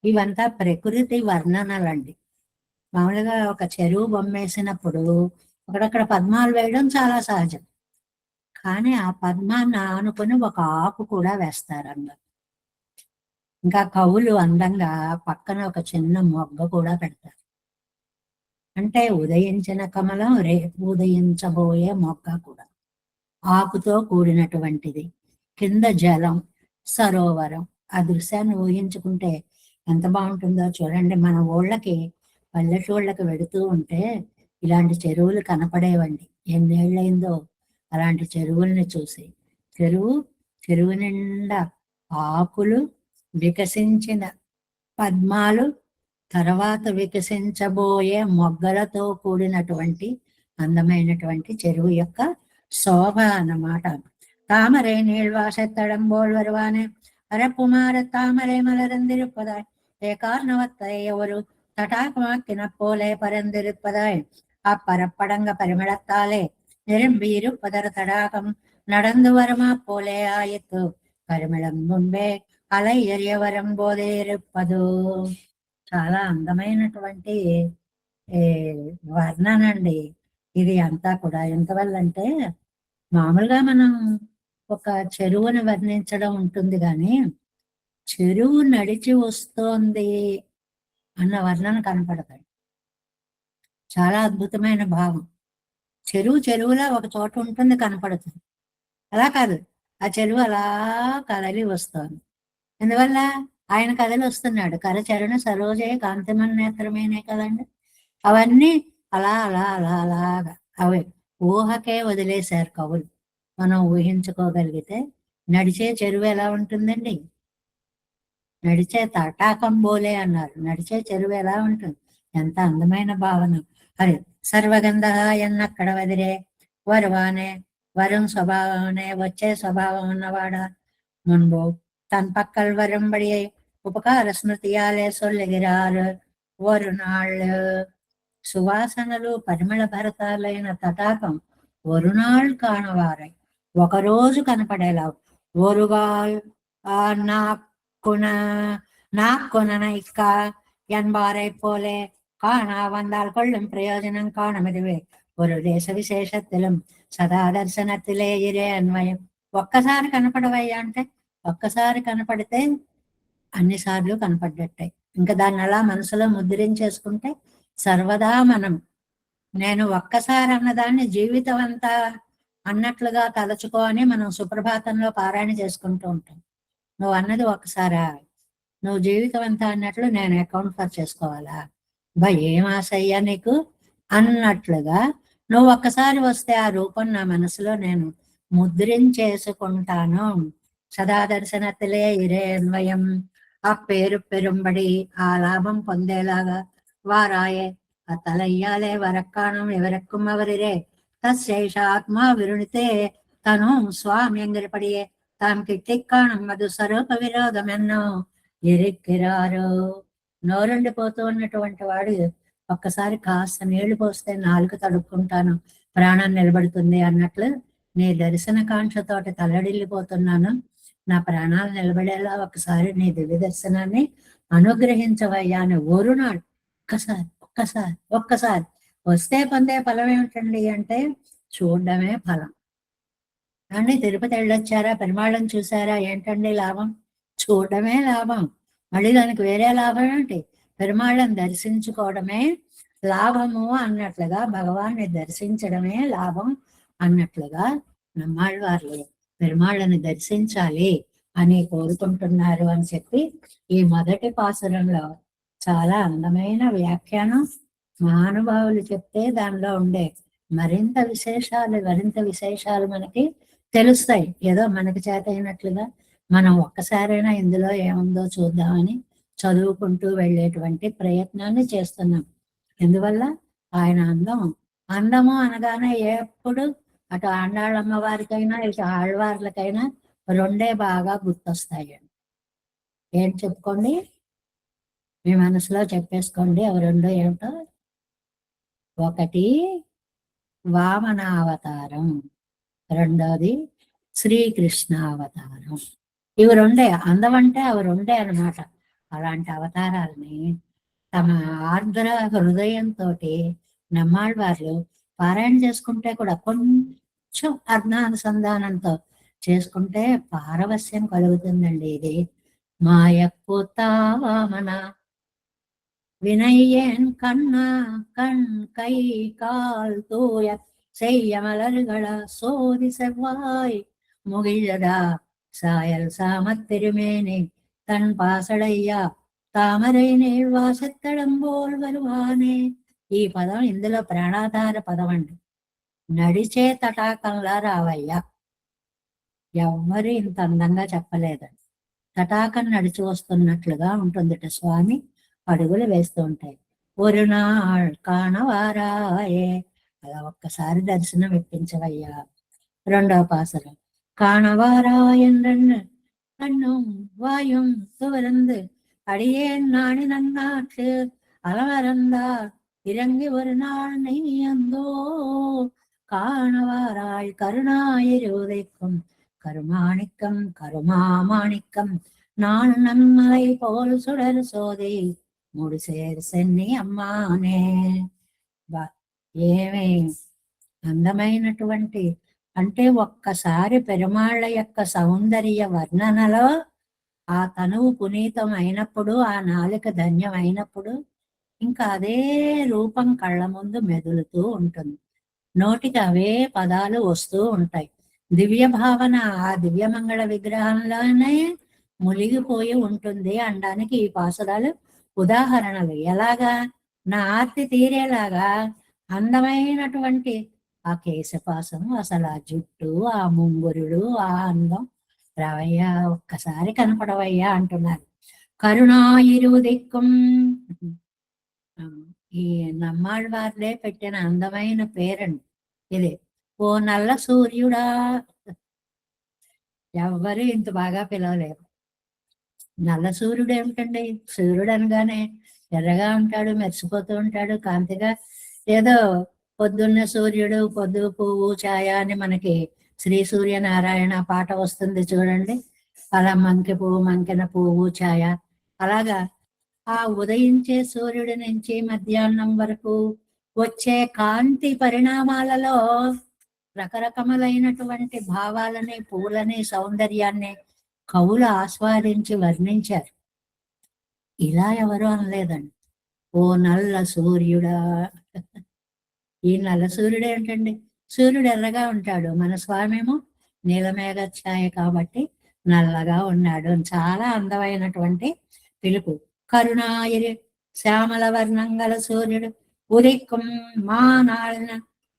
ఇవంతా ప్రకృతి వర్ణనలండి. మామూలుగా ఒక చెరువు బొమ్మేసినప్పుడు అక్కడక్కడ పద్మాలు వేయడం చాలా సహజం. కానీ ఆ పద్మాన్ని ఆనుకొని ఒక ఆకు కూడా వేస్తారు అందులో. ఇంకా కవులు అందంగా పక్కన ఒక చిన్న మొగ్గ కూడా పెడతారు. అంటే ఉదయించిన కమలం రేపు ఉదయించబోయే మొగ్గ కూడా ఆకుతో కూడినటువంటిది. కింద జలం, సరోవరం. ఆ దృశ్యాన్ని ఊహించుకుంటే ఎంత బాగుంటుందో చూడండి. మన ఊళ్ళకి, పల్లెటూళ్ళకి వెడుతూ ఉంటే ఇలాంటి చెరువులు కనపడేవండి. ఎన్నేళ్ళైందో అలాంటి చెరువుల్ని చూసి. చెరువు నిండా ఆకులు, వికసించిన పద్మాలు, తర్వాత వికసించబోయే మొగ్గలతో కూడినటువంటి అందమైనటువంటి చెరువు యొక్క శోభ అన్నమాట. తామரை நீழ்வாசத்தடம்போல் வருவானே அறப்புமாற தாமரை மலர்ந்திருப்பதாய் ஏகார்ணவத்தை ஒரு தடாகமாக்கின போலே பரந்திருப்பதாய் அப்பரப்படங்க பரிமளத்தாலே நிரம்பியிருப்பதர் தடாகம் நடந்து வருமா போலே ஆயித்து పరిమళం ముంబే అలై ఎరియవరం పోదే இருப்பదు. చాలా అందమైనటువంటి వర్ణనండి ఇది అంతా కూడా. ఎంతవల్ల అంటే మామూలుగా మనం ఒక చెరువుని వర్ణించడం ఉంటుంది కానీ చెరువు నడిచి వస్తోంది అన్న వర్ణన కనపడతాడు. చాలా అద్భుతమైన భావం. చెరువులా ఒక చోట ఉంటుంది, కనపడుతుంది. అలా కాదు, ఆ చెరువు అలా కదలి వస్తోంది. అందువల్ల ఆయన కదలి వస్తున్నాడు. కరచరణ సరోజే కాంతిమన్ నేత్రమేనే కదండి. అవన్నీ అలా అలా అలా అలాగా అవి ఊహకే వదిలేశారు కవులు. మనం ఊహించుకోగలిగితే నడిచే చెరువు ఎలా ఉంటుందండి? నడిచే తటాకం బోలే అన్నారు. నడిచే చెరువు ఎలా ఉంటుంది? ఎంత అందమైన భావన. అది సర్వగంధ ఎన్నక్కడ వదిరే వరువానే వరుణ్ స్వభావనే వచ్చే స్వభావం ఉన్నవాడా మున్బో తన్ పక్కల్ வரும்படியே ఉపకార స్మృతియాలే సొల్లుగిరారు ஒரு நாள். సువాసనలు పరిమళ భరతాలైన తటాకం ఒరునాள் కాణవారై, ఒకరోజు కనపడేలా. ఒరుగాల్ நாக்குணன இக்கா என்பாரை போலே காணா வந்தால் கொள்ளும் பிரயோஜனம் காணமிதுவே ஒரு దేశ విశేషத்திலும் సదా దర్శనத்திலே ఇరే అన్వయం. ఒక్కసారి కనపడవయ్యా అంటే ఒక్కసారి కనపడితే అన్నిసార్లు కనపడ్డట్టే. ఇంకా దాన్ని అలా మనసులో ముద్రించేసుకుంటే సర్వదా మనం, నేను ఒక్కసారి అన్నదాన్ని జీవితం అంతా అన్నట్లుగా తలచుకొని మనం సుప్రభాతంలో పారాయణ చేసుకుంటూ ఉంటాం. నువ్వు అన్నది ఒక్కసారా, నువ్వు జీవితం అంతా అన్నట్లు నేను అకౌంట్ ఫర్ చేసుకోవాలా బా, ఏం ఆశయ్యా నీకు అన్నట్లుగా నువ్వు ఒక్కసారి వస్తే ఆ రూపం నా మనసులో నేను ముద్రించేసుకుంటాను. సదా దర్శనத்திலே ఇరే అన్వయం. ఆ పేరు పెరుంబడి ఆ లాభం పొందేలాగా వారాయే ఆ తలయ్యాలే వరక్కాణం ఎవరెక్కుం అవరిరే తశేష ఆత్మా విరుణితే తను స్వామి ఎంగిరిపడియే తాం కిట్టిక్కాణం మధు స్వరూప విరోధం ఎన్నో ఎరిక్కిరారు. నోరుండిపోతూ ఉన్నటువంటి వాడు ఒక్కసారి కాస్త నీళ్లు పోస్తే నాలుగు తడుపుకుంటాను, ప్రాణం నిలబడుతుంది అన్నట్లు నీ దర్శన కాంక్షతోటి తల్లడిల్లిపోతున్నాను. నా ప్రాణాలు నిలబడేలా ఒకసారి నీ దివ్య దర్శనాన్ని అనుగ్రహించవయ్యా అని ఒరునాడు ఒక్కసారి వస్తే పొందే ఫలం ఏమిటండి అంటే చూడడమే ఫలం. అండి తిరుపతి వెళ్ళొచ్చారా, పెరుమాళ్ళని చూసారా, ఏంటండి లాభం? చూడడమే లాభం. మళ్ళీ దానికి వేరే లాభం ఏంటి? పెరుమాళ్ళని దర్శించుకోవడమే లాభము అన్నట్లుగా, భగవాన్ని దర్శించడమే లాభం అన్నట్లుగా నమ్మాళ్ళవార్లు పెరుమాళ్ళని దర్శించాలి అని కోరుకుంటున్నారు అని చెప్పి ఈ మొదటి పాసురంలో చాలా అందమైన వ్యాఖ్యానం మహానుభావులు చెప్తే దానిలో ఉండే మరింత విశేషాలు మనకి తెలుస్తాయి. ఏదో మనకి చేత అయినట్లుగా మనం ఒక్కసారైనా ఇందులో ఏముందో చూద్దామని చదువుకుంటూ వెళ్ళేటువంటి ప్రయత్నాన్ని చేస్తున్నాం. ఎందువల్ల ఆయన అందము అనగానే ఎప్పుడు అటు ఆండాళ్ళమ్మ వారికైనా ఇటు ఆళ్వార్లకైనా రెండే బాగా గుర్తొస్తాయండి. ఏం చెప్పుకోండి? మీ మనసులో చెప్పేసుకోండి అవి రెండో ఏమిటో. ఒకటి వామన అవతారం, రెండోది శ్రీకృష్ణ అవతారం. ఇవి రెండే, అందం అంటే అవి రెండే అన్నమాట. అలాంటి అవతారాలని తమ ఆర్ద్ర హృదయంతో నమ్మాళ్ళవారు పారాయణ చేసుకుంటే కూడా కొంచెం అర్థానుసంధానంతో చేసుకుంటే పారవస్యం కలుగుతుందండి. ఇది మాయక్కుతావామన வினையேன் கண்ணா கண் கை கால் தூய செய்ய மலர்கள சோதி செவ்வாய் முகிழடா சாயல் சாமத்திருமேனே தன் பாசடையா తామరై వాసెత్తడంబోల్ వరువానే. ఈ పదం ఇందులో ప్రాణాధార పదం అండి. నడిచే తటాకంలా రావయ్యా. ఎవ్వరు ఇంత అందంగా చెప్పలేదండి. తటాకం నడిచి వస్తున్నట్లుగా ఉంటుందిట స్వామి, అడుగులు వేస్తూ ఉంటాయి. ఒక నాள் కాణవారాయే, అలా ఒక్కసారి దర్శనం ఇప్పించవయ్యా. రెండవ పాసరం காணவாராயன்றன்னு கண்ணும் வாயும் துவர்ந்து அடியேன் நாணி நன்னாட்டு அலமரந்தார் இறங்கி ஒரு நாள் நீ அந்தோ காணவாராய் கருணாயிருதைக்கும் கருமாணிக்கம் கருமாமாணிக்கம் நான் நன்மலை போல் சுடர் சோதி ముడిసేరు సెన్ని అమ్మానే. ఏమే అందమైనటువంటి, అంటే ఒక్కసారి పెరుమాళ్ళ యొక్క సౌందర్య వర్ణనలో ఆ తనువు పునీతం అయినప్పుడు, ఆ నాలిక ధన్యం అయినప్పుడు ఇంకా అదే రూపం కళ్ళ ముందు మెదులుతూ ఉంటుంది. నోటికి అవే పదాలు వస్తూ ఉంటాయి. దివ్య భావన ఆ దివ్యమంగళ విగ్రహంలోనే మునిగిపోయి ఉంటుంది అనడానికి ఈ పాసురాలు ఉదాహరణలు. ఎలాగా? నా ఆర్తి తీరేలాగా అందమైనటువంటి ఆ కేశపాసం, అసలు ఆ జుట్టు, ఆ ముంగురుడు, ఆ అందం రావయ్యా, ఒక్కసారి కనపడవయ్యా అంటున్నారు. కరుణాయిరుదిక్కం, ఈ నమ్మాళ్ళవార్లే పెట్టిన అందమైన పేరండి ఇది. ఓ నల్ల సూర్యుడా, ఎవ్వరు ఇంత బాగా పిలవలేరు. నల్ల సూర్యుడు ఏమిటండి? సూర్యుడు అనగానే ఎర్రగా ఉంటాడు, మెరిసిపోతూ ఉంటాడు కాంతిగా. ఏదో పొద్దున్న సూర్యుడు, పొద్దు పువ్వు ఛాయ అని మనకి శ్రీ సూర్యనారాయణ పాట వస్తుంది చూడండి. అలా మంకె పువ్వు, మంకెన పువ్వు ఛాయ. అలాగా ఆ ఉదయించే సూర్యుడి నుంచి మధ్యాహ్నం వరకు వచ్చే కాంతి పరిణామాలలో రకరకములైనటువంటి భావాలని, పూలని, సౌందర్యాన్ని కవులు ఆస్వాదించి వర్ణించారు. ఇలా ఎవరు అనలేదండి. ఓ నల్ల సూర్యుడా. ఈ నల్ల సూర్యుడు ఏంటండి? సూర్యుడు ఎర్రగా ఉంటాడు, మన స్వామేమో నీలమేఘ ఛాయ కాబట్టి నల్లగా ఉన్నాడు. చాలా అందమైనటువంటి పిలుపు. కరుణాయిరి శ్యామల వర్ణం గల సూర్యుడు ఉదిక్కుం మా నాళన,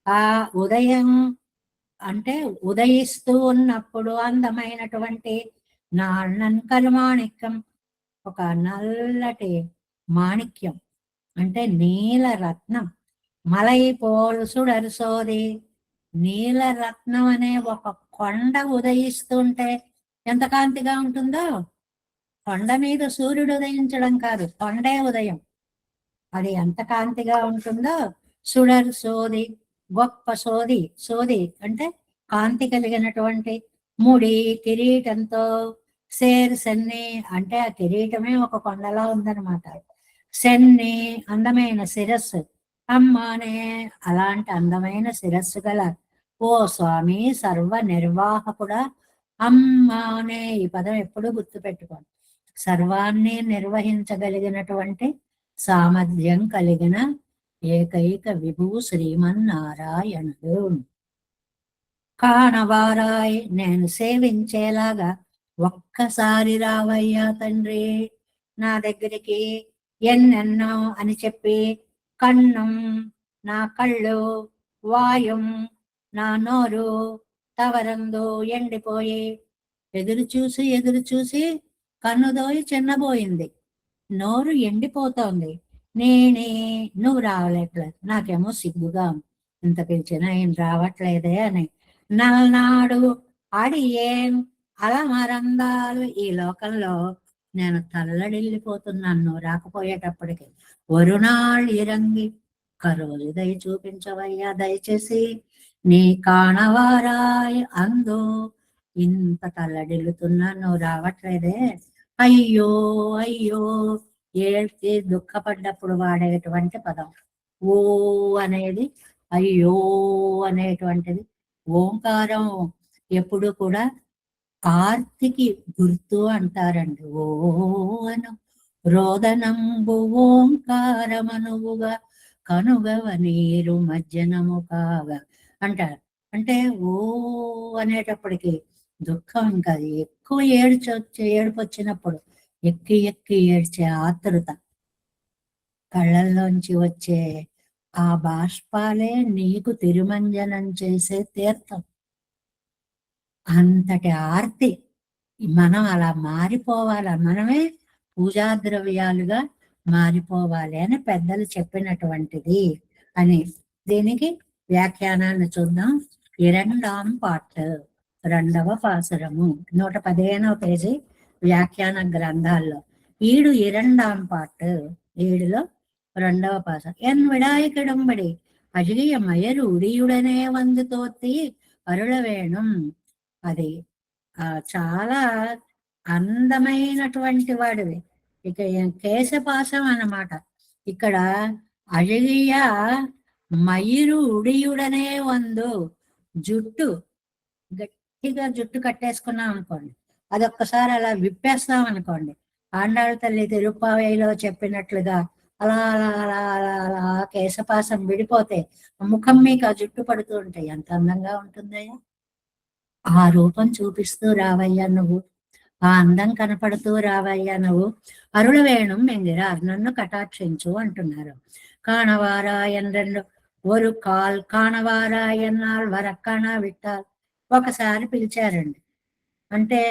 ఆ ఉదయం అంటే ఉదయిస్తూ ఉన్నప్పుడు అందమైనటువంటి నాళన్ కరుమాణిక్యం, ఒక నల్లటి మాణిక్యం అంటే నీల రత్నం. మలై పోలు సుడరు సోది, నీల రత్నం అనే ఒక కొండ ఉదయిస్తుంటే ఎంత కాంతిగా ఉంటుందో. కొండ మీద సూర్యుడు ఉదయించడం కాదు, కొండే ఉదయం, అది ఎంత కాంతిగా ఉంటుందో. సుడర్ సోది, గొప్ప సోది. సోది అంటే కాంతి కలిగినటువంటి ముడి కిరీటంతో. సేర్ సెన్ని అంటే ఆ కిరీటమే ఒక కొండలా ఉందన్నమాట. సెన్ని అందమైన శిరస్సు. అమ్మానే అలాంటి అందమైన శిరస్సు గల ఓ స్వామి సర్వ నిర్వాహకుడా. అమ్మానే ఈ పదం ఎప్పుడూ గుర్తుపెట్టుకోండి. సర్వాన్ని నిర్వహించగలిగినటువంటి సామర్థ్యం కలిగిన ఏకైక విభువు శ్రీమన్నారాయణుడు. కానవారాయ్, నేను సేవించేలాగా ఒక్కసారి రావయ్యా తండ్రి నా దగ్గరికి. ఎన్నెన్నో అని చెప్పి కన్నం నా కళ్ళు, వాయం నా నోరు, తవరందు ఎండిపోయి, ఎదురు చూసి కన్నుదోయి చిన్నబోయింది, నోరు ఎండిపోతోంది. నేనే నువ్వు రావట్లేదు, నాకేమో సిగ్గుగా ఉంది, ఇంత పిలిచినా ఏం రావట్లేదే అని. నల్నాడు అడియేం అలమరందాలు, ఈ లోకంలో నేను తల్లడిల్లిపోతున్నాను నువ్వు రాకపోయేటప్పటికి. వరుణాళ్ ఇరంగి కరోజు దయ చూపించవయ్యా దయచేసి, నీ కాణవారాయ్ అందో, ఇంత తల్లడిల్లుతున్నా నువ్వు రావట్లేదే. అయ్యో అయ్యో, ఏడ్చి దుఃఖపడ్డప్పుడు వాడేటువంటి పదం ఓ అనేది. అయ్యో అనేటువంటిది ఓంకారం ఎప్పుడు కూడా ఆర్తికి గుర్తు అంటారండి. ఓ అను రోదనంబు ఓంకారమనువుగా కనుగవ నీరు మజ్జనము కాగా అంటారు. అంటే ఓ అనేటప్పటికి దుఃఖం ఇంకా ఎక్కువ ఏడుపు వచ్చినప్పుడు ఎక్కి ఎక్కి ఏడ్చే ఆతృత, కళ్ళల్లోంచి వచ్చే ఆ బాష్పాలే నీకు తిరుమంజనం చేసే తీర్థం. అంతటి ఆర్తి మనం అలా మారిపోవాలి, మనమే పూజా ద్రవ్యాలుగా మారిపోవాలి అని పెద్దలు చెప్పినటువంటిది అని. దీనికి వ్యాఖ్యానాన్ని చూద్దాం. ఇరండాం పాట్, 2వ పాసురము, 115వ పేజీ వ్యాఖ్యాన గ్రంథాల్లో. ఈడు ఇరండాం పాట్, 7లో 2వ పాసురం. ఎన్ విడాయకుడంబడి అజియ మయరు ఉడియుడనే వందు తోత్తి అరుళవేణం. అది చాలా అందమైనటువంటి వాడివి. ఇక కేశపాసం అన్నమాట. ఇక్కడ అழகிய మయిరు ఉడియుడనే వందు, జుట్టు గట్టిగా జుట్టు కట్టేసుకున్నాం అనుకోండి, అదొక్కసారి అలా విప్పేస్తాం అనుకోండి, ఆండాళ్ళ తల్లి తిరుప్పావేలో చెప్పినట్లుగా అలా అలా అలా అలా అలా కేశపాసం విడిపోతే ముఖం మీకు ఆ జుట్టు పడుతూ ఉంటాయి. ఎంత అందంగా ఉంటుందయ్యా. ఆ రూపం చూపిస్తూ రావయ్యా నువ్వు, ఆ అందం కనపడుతూ రావయ్యా నువ్వు. అరుళవేణం మెంగిరా, నన్ను కటాక్షించు అంటున్నారు. కాణవారాయన్ రెండు ఒరు కాల్ కాణవారాయన్నాల్ వరక్కణ విట్టాల్. ఒకసారి పిలిచారండి. అంటే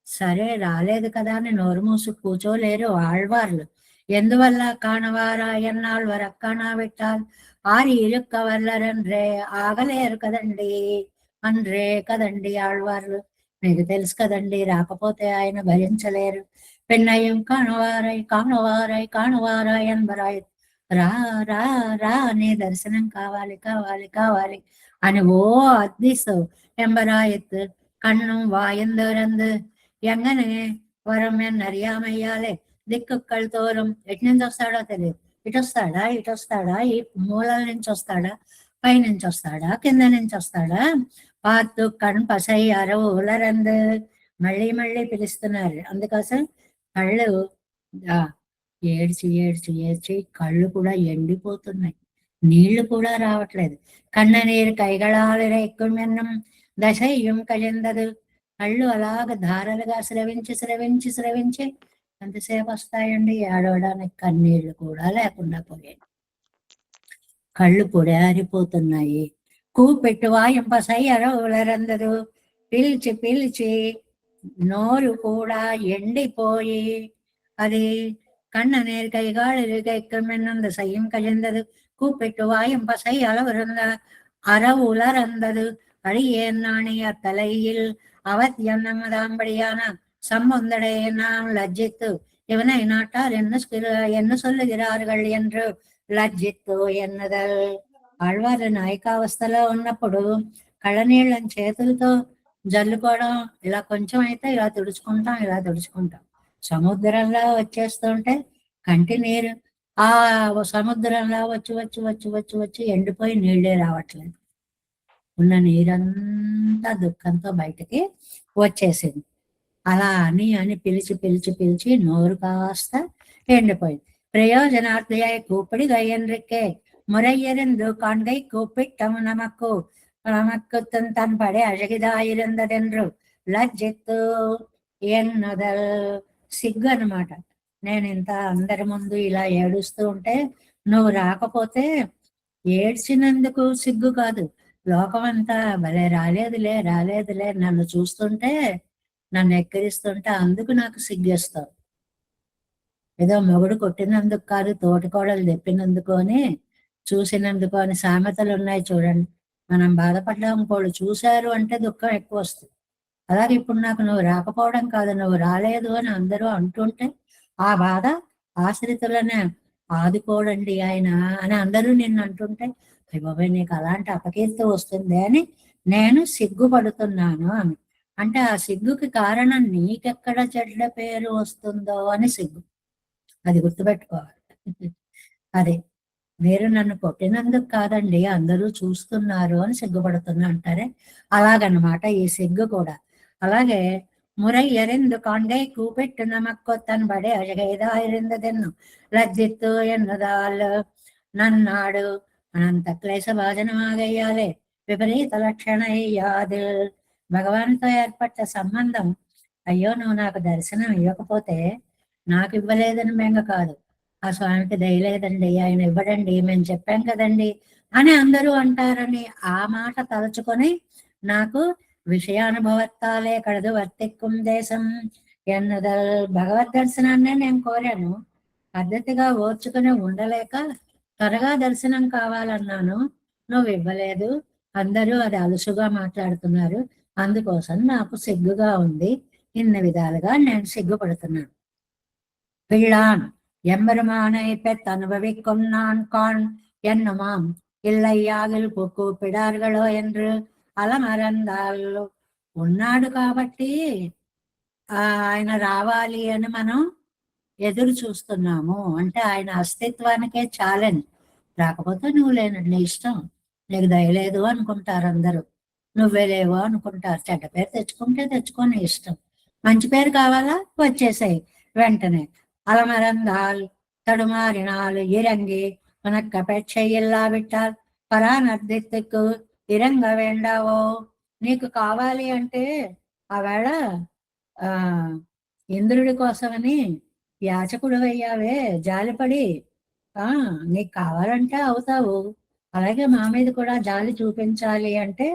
సరే రాలేదు కదా అని నోరు మూసి కూర్చోలేరు ఆళ్వార్లు. ఎందువల్ల కాణవారాయన్నాల్ వరక్కణ విట్టాల్ ఆరి ఇరుక్క వల్లరన్రే, ఆగలేరు కదండి అన్రే కదండి ఆళ్వార్లు. మీకు తెలుసు కదండి, రాకపోతే ఆయన భరించలేరు. పెన్నయ్యం కాణవారాయ్ కాణవారాయ్ కాణవారాయ్ అన్బరాయ్, రా రా రా నీ దర్శనం కావాలి కావాలి కావాలి అని ఓ అద్దిస్తూ ఎంబరాయత్ కണ്ണും വായും തുറന്ന് എങ്ങനെ వరం എന്നറിയാമయ్యాలే దిక్కుక్కలు తోరం. ఎటు నుంచి వస్తాడో తెలియదు. ఇటు వస్తాడా ఇటు వస్తాడా, ఈ మూలల నుంచి వస్తాడా, పై నుంచి వస్తాడా, కింద నుంచి వస్తాడా. పాతు కణ్ పసై అరవులరందు, మళ్ళీ మళ్ళీ పిలుస్తున్నారు. అందుకోసం కళ్ళు ఏడ్చి ఏడ్చి ఏడ్చి కళ్ళు కూడా ఎండిపోతున్నాయి, నీళ్లు కూడా రావట్లేదు. కన్న నీరు కైగళాలు రేక్కుమెన్నం దశయ్యం కజందదు. కళ్ళు అలాగ ధారలుగా స్రవించి స్రవించి స్రవించి ఎంతసేపు వస్తాయండి, ఏడవడానికి కన్నీళ్లు కూడా లేకుండా పోయాయి. కళ్ళు పొడారిపోతున్నాయి. కూపెట్టు వాయింపసై అరవులరందరు, పిలిచి పిలిచి నోరు కూడా ఎండిపోయి అది కన్న నేరు కైగాళు కైక్కమెన్నందు సయ్యం కజందదు. கூப்பிட்டு வாயும் பசை அளவிருந்த அறவுலர்ந்தது. அடியேன்னாணிய தலையில் அவத் என்னமதாம்படியான சம்பந்தடை நாம் லஜ்ஜித்து இவனை நாட்டார் என்ன சொல்லுகிறார்கள் என்று లజ్జిత్తు ఎన్నదల్. ఆళ్వారు నాయకావస్థలో ఉన్నప్పుడు కళ్ళనీళ్ళని చేతులతో జల్లుకోవడం, ఇలా కొంచెం అయితే ఇలా తుడుచుకుంటాం ఇలా తుడుచుకుంటాం. సముద్రంలో వచ్చేస్తుంటే కంటి నీరు ఆ సముద్రంలో వచ్చి వచ్చి వచ్చి వచ్చి వచ్చి ఎండిపోయి నీళ్ళే రావట్లేదు. ఉన్న నీరంతా దుఃఖంతో బయటకి వచ్చేసింది. అలా అని అని పిలిచి పిలిచి పిలిచి నోరు కాస్త ఎండిపోయింది. பிரயோஜனார்த்தியாய் கூப்பிடு கையன்றிக்கே முறையறிந்து காண்கை கூப்பிட்டம் நமக்கு நமக்கு தன் படை అழగిదాయిరందదెండ్రు లజ్జిత్తు ఎన్నుదల్. సిగ్గు అనమాట. నేను ఇంత అందరి ముందు ఇలా ఏడుస్తూ ఉంటే నువ్వు రాకపోతే ఏడ్చినందుకు సిగ్గు కాదు, లోకమంతా భలే రాలేదులే రాలేదులే నన్ను చూస్తుంటే నన్ను ఎక్కిరిస్తుంటే అందుకు నాకు సిగ్గేస్తావు. ఏదో మొగుడు కొట్టినందుకు కాదు, తోటికోడలు తెప్పినందుకు అని చూసినందుకు అని సామెతలు ఉన్నాయి చూడండి. మనం బాధపడ్డాం, ఇంకోళ్ళు చూశారు అంటే దుఃఖం ఎక్కువ వస్తుంది. అలాగే ఇప్పుడు నాకు నువ్వు రాకపోవడం కాదు, నువ్వు రాలేదు అని అందరూ అంటుంటే ఆ బాధ, ఆశ్రితులనే ఆదుకోడండి ఆయన అని అందరూ నిన్ను అంటుంటే, అయ్య బాబాయ్ నీకు అలాంటి అపకీర్తి వస్తుంది అని నేను సిగ్గుపడుతున్నాను అని. అంటే ఆ సిగ్గుకి కారణం నీకెక్కడ చెడ్డ పేరు వస్తుందో అని సిగ్గు. అది గుర్తుపెట్టుకోవాలి. అదే, మీరు నన్ను కొట్టినందుకు కాదండి, అందరూ చూస్తున్నారు అని సిగ్గుపడుతున్నా అంటారే, అలాగనమాట ఈ సిగ్గు కూడా. అలాగే మురై ఎరిందు కాండై కూపెట్టు నమక్కొత్తన్ బడే అజగైదా ఎరిందదెన్ను లజ్జిత్తు ఎన్నదాలు నన్నాడు అనంత క్లేశ భాజనమాగయ్యాలే విపరీత లక్షణ యాదు. భగవాన్తో ఏర్పడ్డ సంబంధం, అయ్యో నువ్వు నాకు దర్శనం ఇవ్వకపోతే నాకు ఇవ్వలేదని బెంగ కాదు, ఆ స్వామికి దయలేదండి, ఆయన ఇవ్వడండి, మేము చెప్పాం కదండి అని అందరూ అంటారని ఆ మాట తలుచుకొని నాకు విషయానుభవత్తాలే కడదు వర్తిక్కుం దేశం ఎన్నదల్ భగవద్ దర్శనాన్నే నేను కోరాను. పద్ధతిగా ఓర్చుకుని ఉండలేక త్వరగా దర్శనం కావాలన్నాను, నువ్వు ఇవ్వలేదు, అందరూ అది అలుసుగా మాట్లాడుతున్నారు, అందుకోసం నాకు సిగ్గుగా ఉంది, ఇన్ని విధాలుగా నేను సిగ్గుపడుతున్నాను. பிள்ளான் எம்பெருமானை பெத்தனுபவிக்கும் நான் கான் என்னுமாம் ఇల్లయ్యాగిల్ పొక్కు పిడారుగలో என்று అలమరందాలు ఉన్నాడు కాబట్టి ఆయన రావాలి అని మనం ఎదురు చూస్తున్నాము. అంటే ఆయన అస్తిత్వానికే ఛాలెంజ్. రాకపోతే నువ్వు లేనండి, నీ ఇష్టం, నీకు దయలేదు అనుకుంటారు అందరూ, నువ్వే లేవు అనుకుంటారు. చెడ్డ పేరు తెచ్చుకుంటే తెచ్చుకొని ఇష్టం, మంచి పేరు కావాలా వచ్చేసాయి వెంటనే. அலமரந்தால் தடுமாறினால் இறங்கி உனக்கு அபேட்சை இல்லாவிட்டால் పరానర్థిత్తుకు ఇరంగ వేండావో. నీకు కావాలి అంటే ఆవేళ ఆ ఇంద్రుడి కోసమని యాచకుడు అయ్యావే జాలిపడి, నీకు కావాలంటే అవుతావు, అలాగే మా మీద కూడా జాలి చూపించాలి అంటే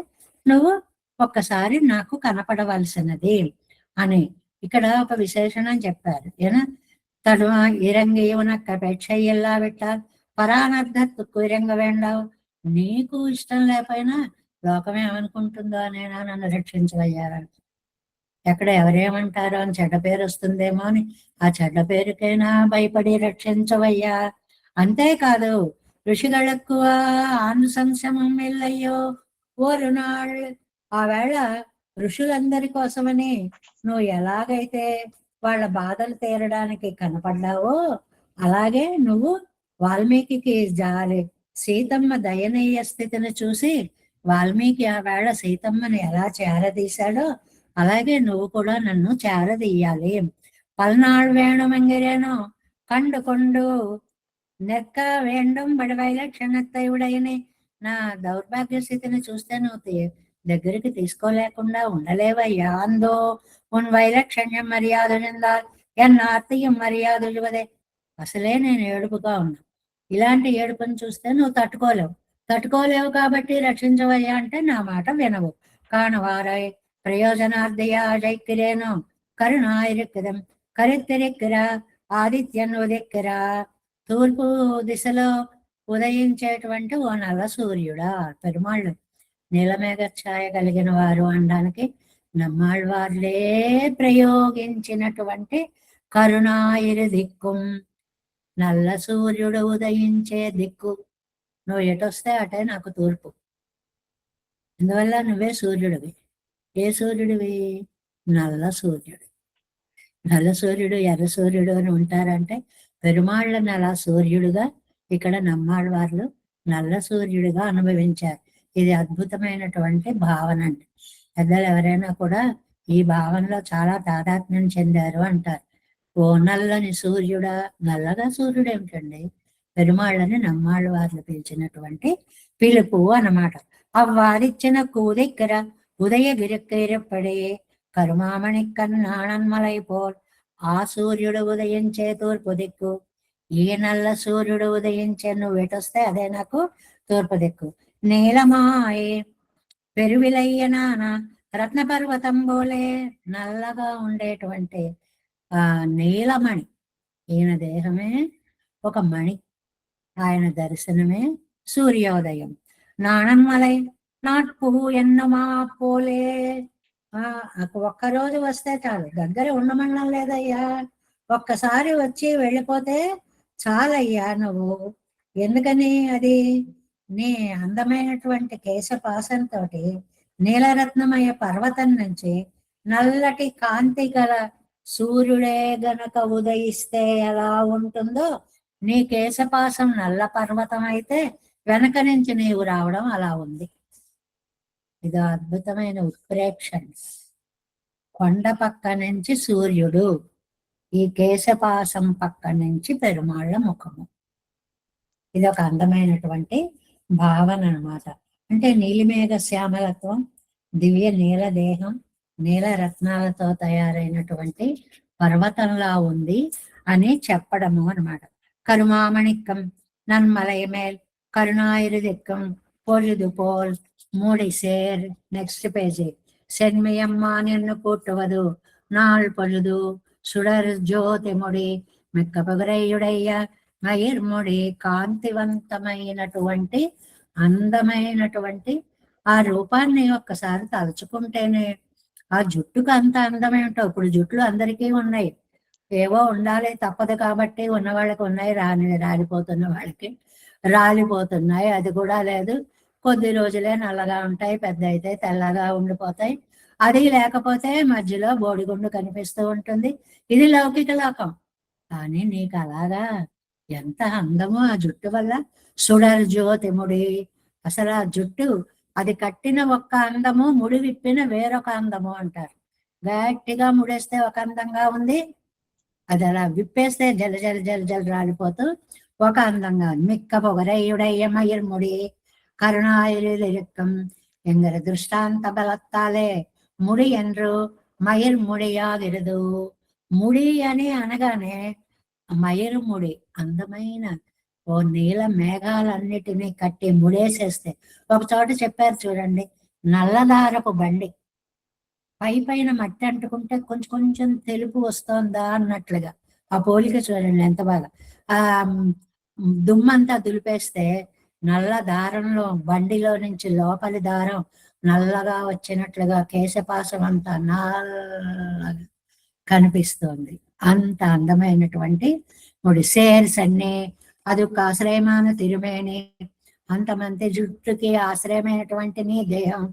నువ్వు ఒక్కసారి నాకు కనపడవలసినది అని ఇక్కడ ఒక విశేషణం చెప్పారు. ఏనా తడుమ ఇరంగి ఉనక్క పెచ్చయ్యల్లా పెట్టాలి పరానర్థత్తుకు ఇరంగ వేండావు. నీకు ఇష్టం లేకపోయినా లోకం ఏమనుకుంటుందో అనేనా నన్ను రక్షించవయ్యారు. ఎక్కడ ఎవరేమంటారో అని చెడ్డ పేరు వస్తుందేమో అని ఆ చెడ్డ పేరుకైనా భయపడి రక్షించవయ్యా. అంతేకాదు ఋషిగళక్కువ ఆనుశంసమం ఇల్లయ్యో ఓరు నాళ్ళు. ఆవేళ ఋషులందరి కోసమని నువ్వు ఎలాగైతే వాళ్ళ బాధలు తీరడానికి కనపడ్డావో అలాగే నువ్వు వాల్మీకి జాలి, సీతమ్మ దయనీయ స్థితిని చూసి వాల్మీకి ఆ వేళ సీతమ్మని ఎలా చేరదీశాడో అలాగే నువ్వు కూడా నన్ను చేరదీయాలి. పల్నాడు వేణుమంగిరేనో కండు కొండు నెక్క వేండం బడివైల క్షణత్తయుడైని. నా దౌర్భాగ్య స్థితిని చూస్తే నువ్వు దగ్గరికి తీసుకోలేకుండా ఉండలేవయ్యా. అందో ఉన్ వైలక్షణ్యం మర్యాద నిందాల్ ఎన్నార్తీయం మర్యాద ఇవ్వదే. అసలే నేను ఏడుపుగా ఉన్నా, ఇలాంటి ఏడుపుని చూస్తే నువ్వు తట్టుకోలేవు కాబట్టి రక్షించవయ్యా అంటే నా మాట వినవు. కానవారై ప్రయోజనార్థయా జైక్కిరేను కరుణాయిరిక్కిరం కరిత్తిరిక్కిర ఆదిత్యన్ ఉదిక్కిరా. తూర్పు దిశలో ఉదయించేటువంటి ఓ నల్ల సూర్యుడా. పెరుమాళ్ళు నీలమేఘ ఛాయ కలిగిన వారు అనడానికి నమ్మాళ్వార్లే ప్రయోగించినటువంటి కరుణాయిరి దిక్కు, నల్ల సూర్యుడు ఉదయించే దిక్కు. నువ్వు ఎటొస్తే అటే నాకు తూర్పు, అందువల్ల నువ్వే సూర్యుడివి. ఏ సూర్యుడివి? నల్ల సూర్యుడు. నల్ల సూర్యుడు ఎర్ర సూర్యుడు అని ఉంటారంటే పెరుమాళ్ళని అలా సూర్యుడుగా ఇక్కడ నమ్మాళ్ళవార్లు నల్ల సూర్యుడిగా అనుభవించారు. ఇది అద్భుతమైనటువంటి భావన అండి. పెద్దలు ఎవరైనా కూడా ఈ భావనలో చాలా తాదాత్మ్యం చెందారు అంటారు. ఓ నల్లని సూర్యుడా, నల్లగా సూర్యుడు ఏమిటండి? పెరుమాళ్ళని నమ్మాళ్ళవార్లు పిలిచినటువంటి పిలుపు అన్నమాట. అవ్వారిచ్చిన కూదెక్కర ఉదయగిరిక్కిరపడే కరుమామణి కన్నాణన్మలైపోల్. ఆ సూర్యుడు ఉదయించే తూర్పు దిక్కు, ఈ నల్ల సూర్యుడు ఉదయించే, నువ్వు ఎటొస్తే అదే నాకు తూర్పు దిక్కు. నీలమాయే పెరువిలయ్యనాన రత్నపర్వతం బోలే. నల్లగా ఉండేటువంటి నీలమణి, ఈయన దేహమే ఒక మణి, ఆయన దర్శనమే సూర్యోదయం. నాణన్మలై నాట్పు ఎన్నమా పోలే. ఒక్కరోజు వస్తే చాలు, దగ్గర ఉండమనడం లేదయ్యా, ఒక్కసారి వచ్చి వెళ్ళిపోతే చాలయ్యా నువ్వు. ఎందుకని? అది నీ అందమైనటువంటి కేశపాసంతో నీలరత్నమయ పర్వతం నుంచి నల్లటి కాంతి గల సూర్యుడే గనక ఉదయిస్తే ఎలా ఉంటుందో, నీ కేశపాసం నల్ల పర్వతం అయితే వెనక నుంచి నీవు రావడం అలా ఉంది. ఇది అద్భుతమైన ఉత్ప్రేక్షణ. కొండ పక్క నుంచి సూర్యుడు, ఈ కేశపాసం పక్క నుంచి పెరుమాళ్ళ ముఖము. ఇది ఒక అందమైనటువంటి భావన అన్నమాట. అంటే నీలిమేఘ శ్యామలత్వం, దివ్య నీల దేహం, నీల రత్నాలతో తయారైనటువంటి పర్వతంలా ఉంది అని చెప్పడము అన్నమాట. కరుమామణిక్కం నన్మలయమేల్ కరుణాయిరుదిక్కం పొழுது போல் மூடி சேர். Next page. சென்மையம்மா నిన్ను కూట్టువదు నాள் పొழுదు సుడర్ జ్యోతి ముడి మెక్క పగురయుడయ్య మయిర్ముడి. కాంతివంతమైనటువంటి అందమైనటువంటి ఆ రూపాన్ని ఒక్కసారి తలుచుకుంటేనే ఆ జుట్టుకు అంత అందమేమిటో. ఇప్పుడు జుట్లు అందరికీ ఉన్నాయి, ఏవో ఉండాలి తప్పదు కాబట్టి ఉన్న వాళ్ళకి ఉన్నాయి, రాలిపోతున్న వాళ్ళకి రాలిపోతున్నాయి. అది కూడా లేదు, కొద్ది రోజులే నల్లగా ఉంటాయి, పెద్ద అయితే తెల్లగా ఉండిపోతాయి. అది లేకపోతే మధ్యలో బోడిగుండు కనిపిస్తూ ఉంటుంది. ఇది లౌకిక లోకం. కానీ నీకు అలాగా ఎంత అందమో ఆ జుట్టు వల్ల. సుడర్ జ్యోతిముడి, అసలు ఆ జుట్టు అది కట్టిన ఒక్క అందము, ముడి విప్పిన వేరొక అందము అంటారు. గట్టిగా ముడేస్తే ఒక అందంగా ఉంది, అది అలా విప్పేస్తే జల జల జల జల రాలిపోతూ ఒక అందంగా ఉంది. మిక్క పొగరయుడయ్య మయిర్ముడి கருணாயிரம் என்கிற திருஷ்டாந்த பலத்தாலே ముడి ఎండ్రు మయిర్ ముడియాగిరదు. ముడి అని అనగానే మయిరు ముడి, అందమైన ఓ నీల మేఘాలన్నిటినీ కట్టి ముడేసేస్తే. ఒక చోట చెప్పారు చూడండి, నల్లదారపు బండి పై పైన మట్టి అంటుకుంటే కొంచెం కొంచెం తెలుపు వస్తోందా అన్నట్లుగా. ఆ పోలిక చూడండి ఎంత బాగా. ఆ దుమ్మంతా దులిపేస్తే నల్ల దారంలో బండిలో నుంచి లోపలి దారం నల్లగా వచ్చినట్లుగా కేశపాసం అంతా నల్లగా కనిపిస్తోంది. అంత అందమైనటువంటి ముడి. సేర్స్ అన్ని అదొక ఆశ్రయమాన తిరుమేని, అంతమంది జుట్టుకి ఆశ్రయమైనటువంటి నీ దేహం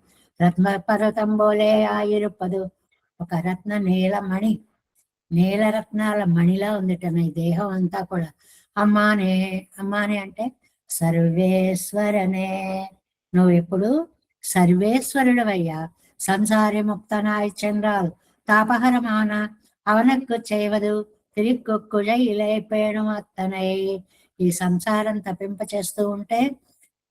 రత్న పర్వతం బోలే ఆయిరుపదు. ఒక రత్న నీలమణి, నీలరత్నాల మణిలా ఉందిట నీ దేహం అంతా కూడా. అమ్మానే అమ్మానే అంటే సర్వేశ్వరనే, నువ్వు ఎప్పుడు సర్వేశ్వరుడవయ్యా. సంసారి ముక్తనాయ్ చంద్రాలు తాపహరమాన అవనకు చేయవదు తిరిగొక్కుజ ఇలైపోయడం అత్తనై. ఈ సంసారం తప్పింప చేస్తూ ఉంటే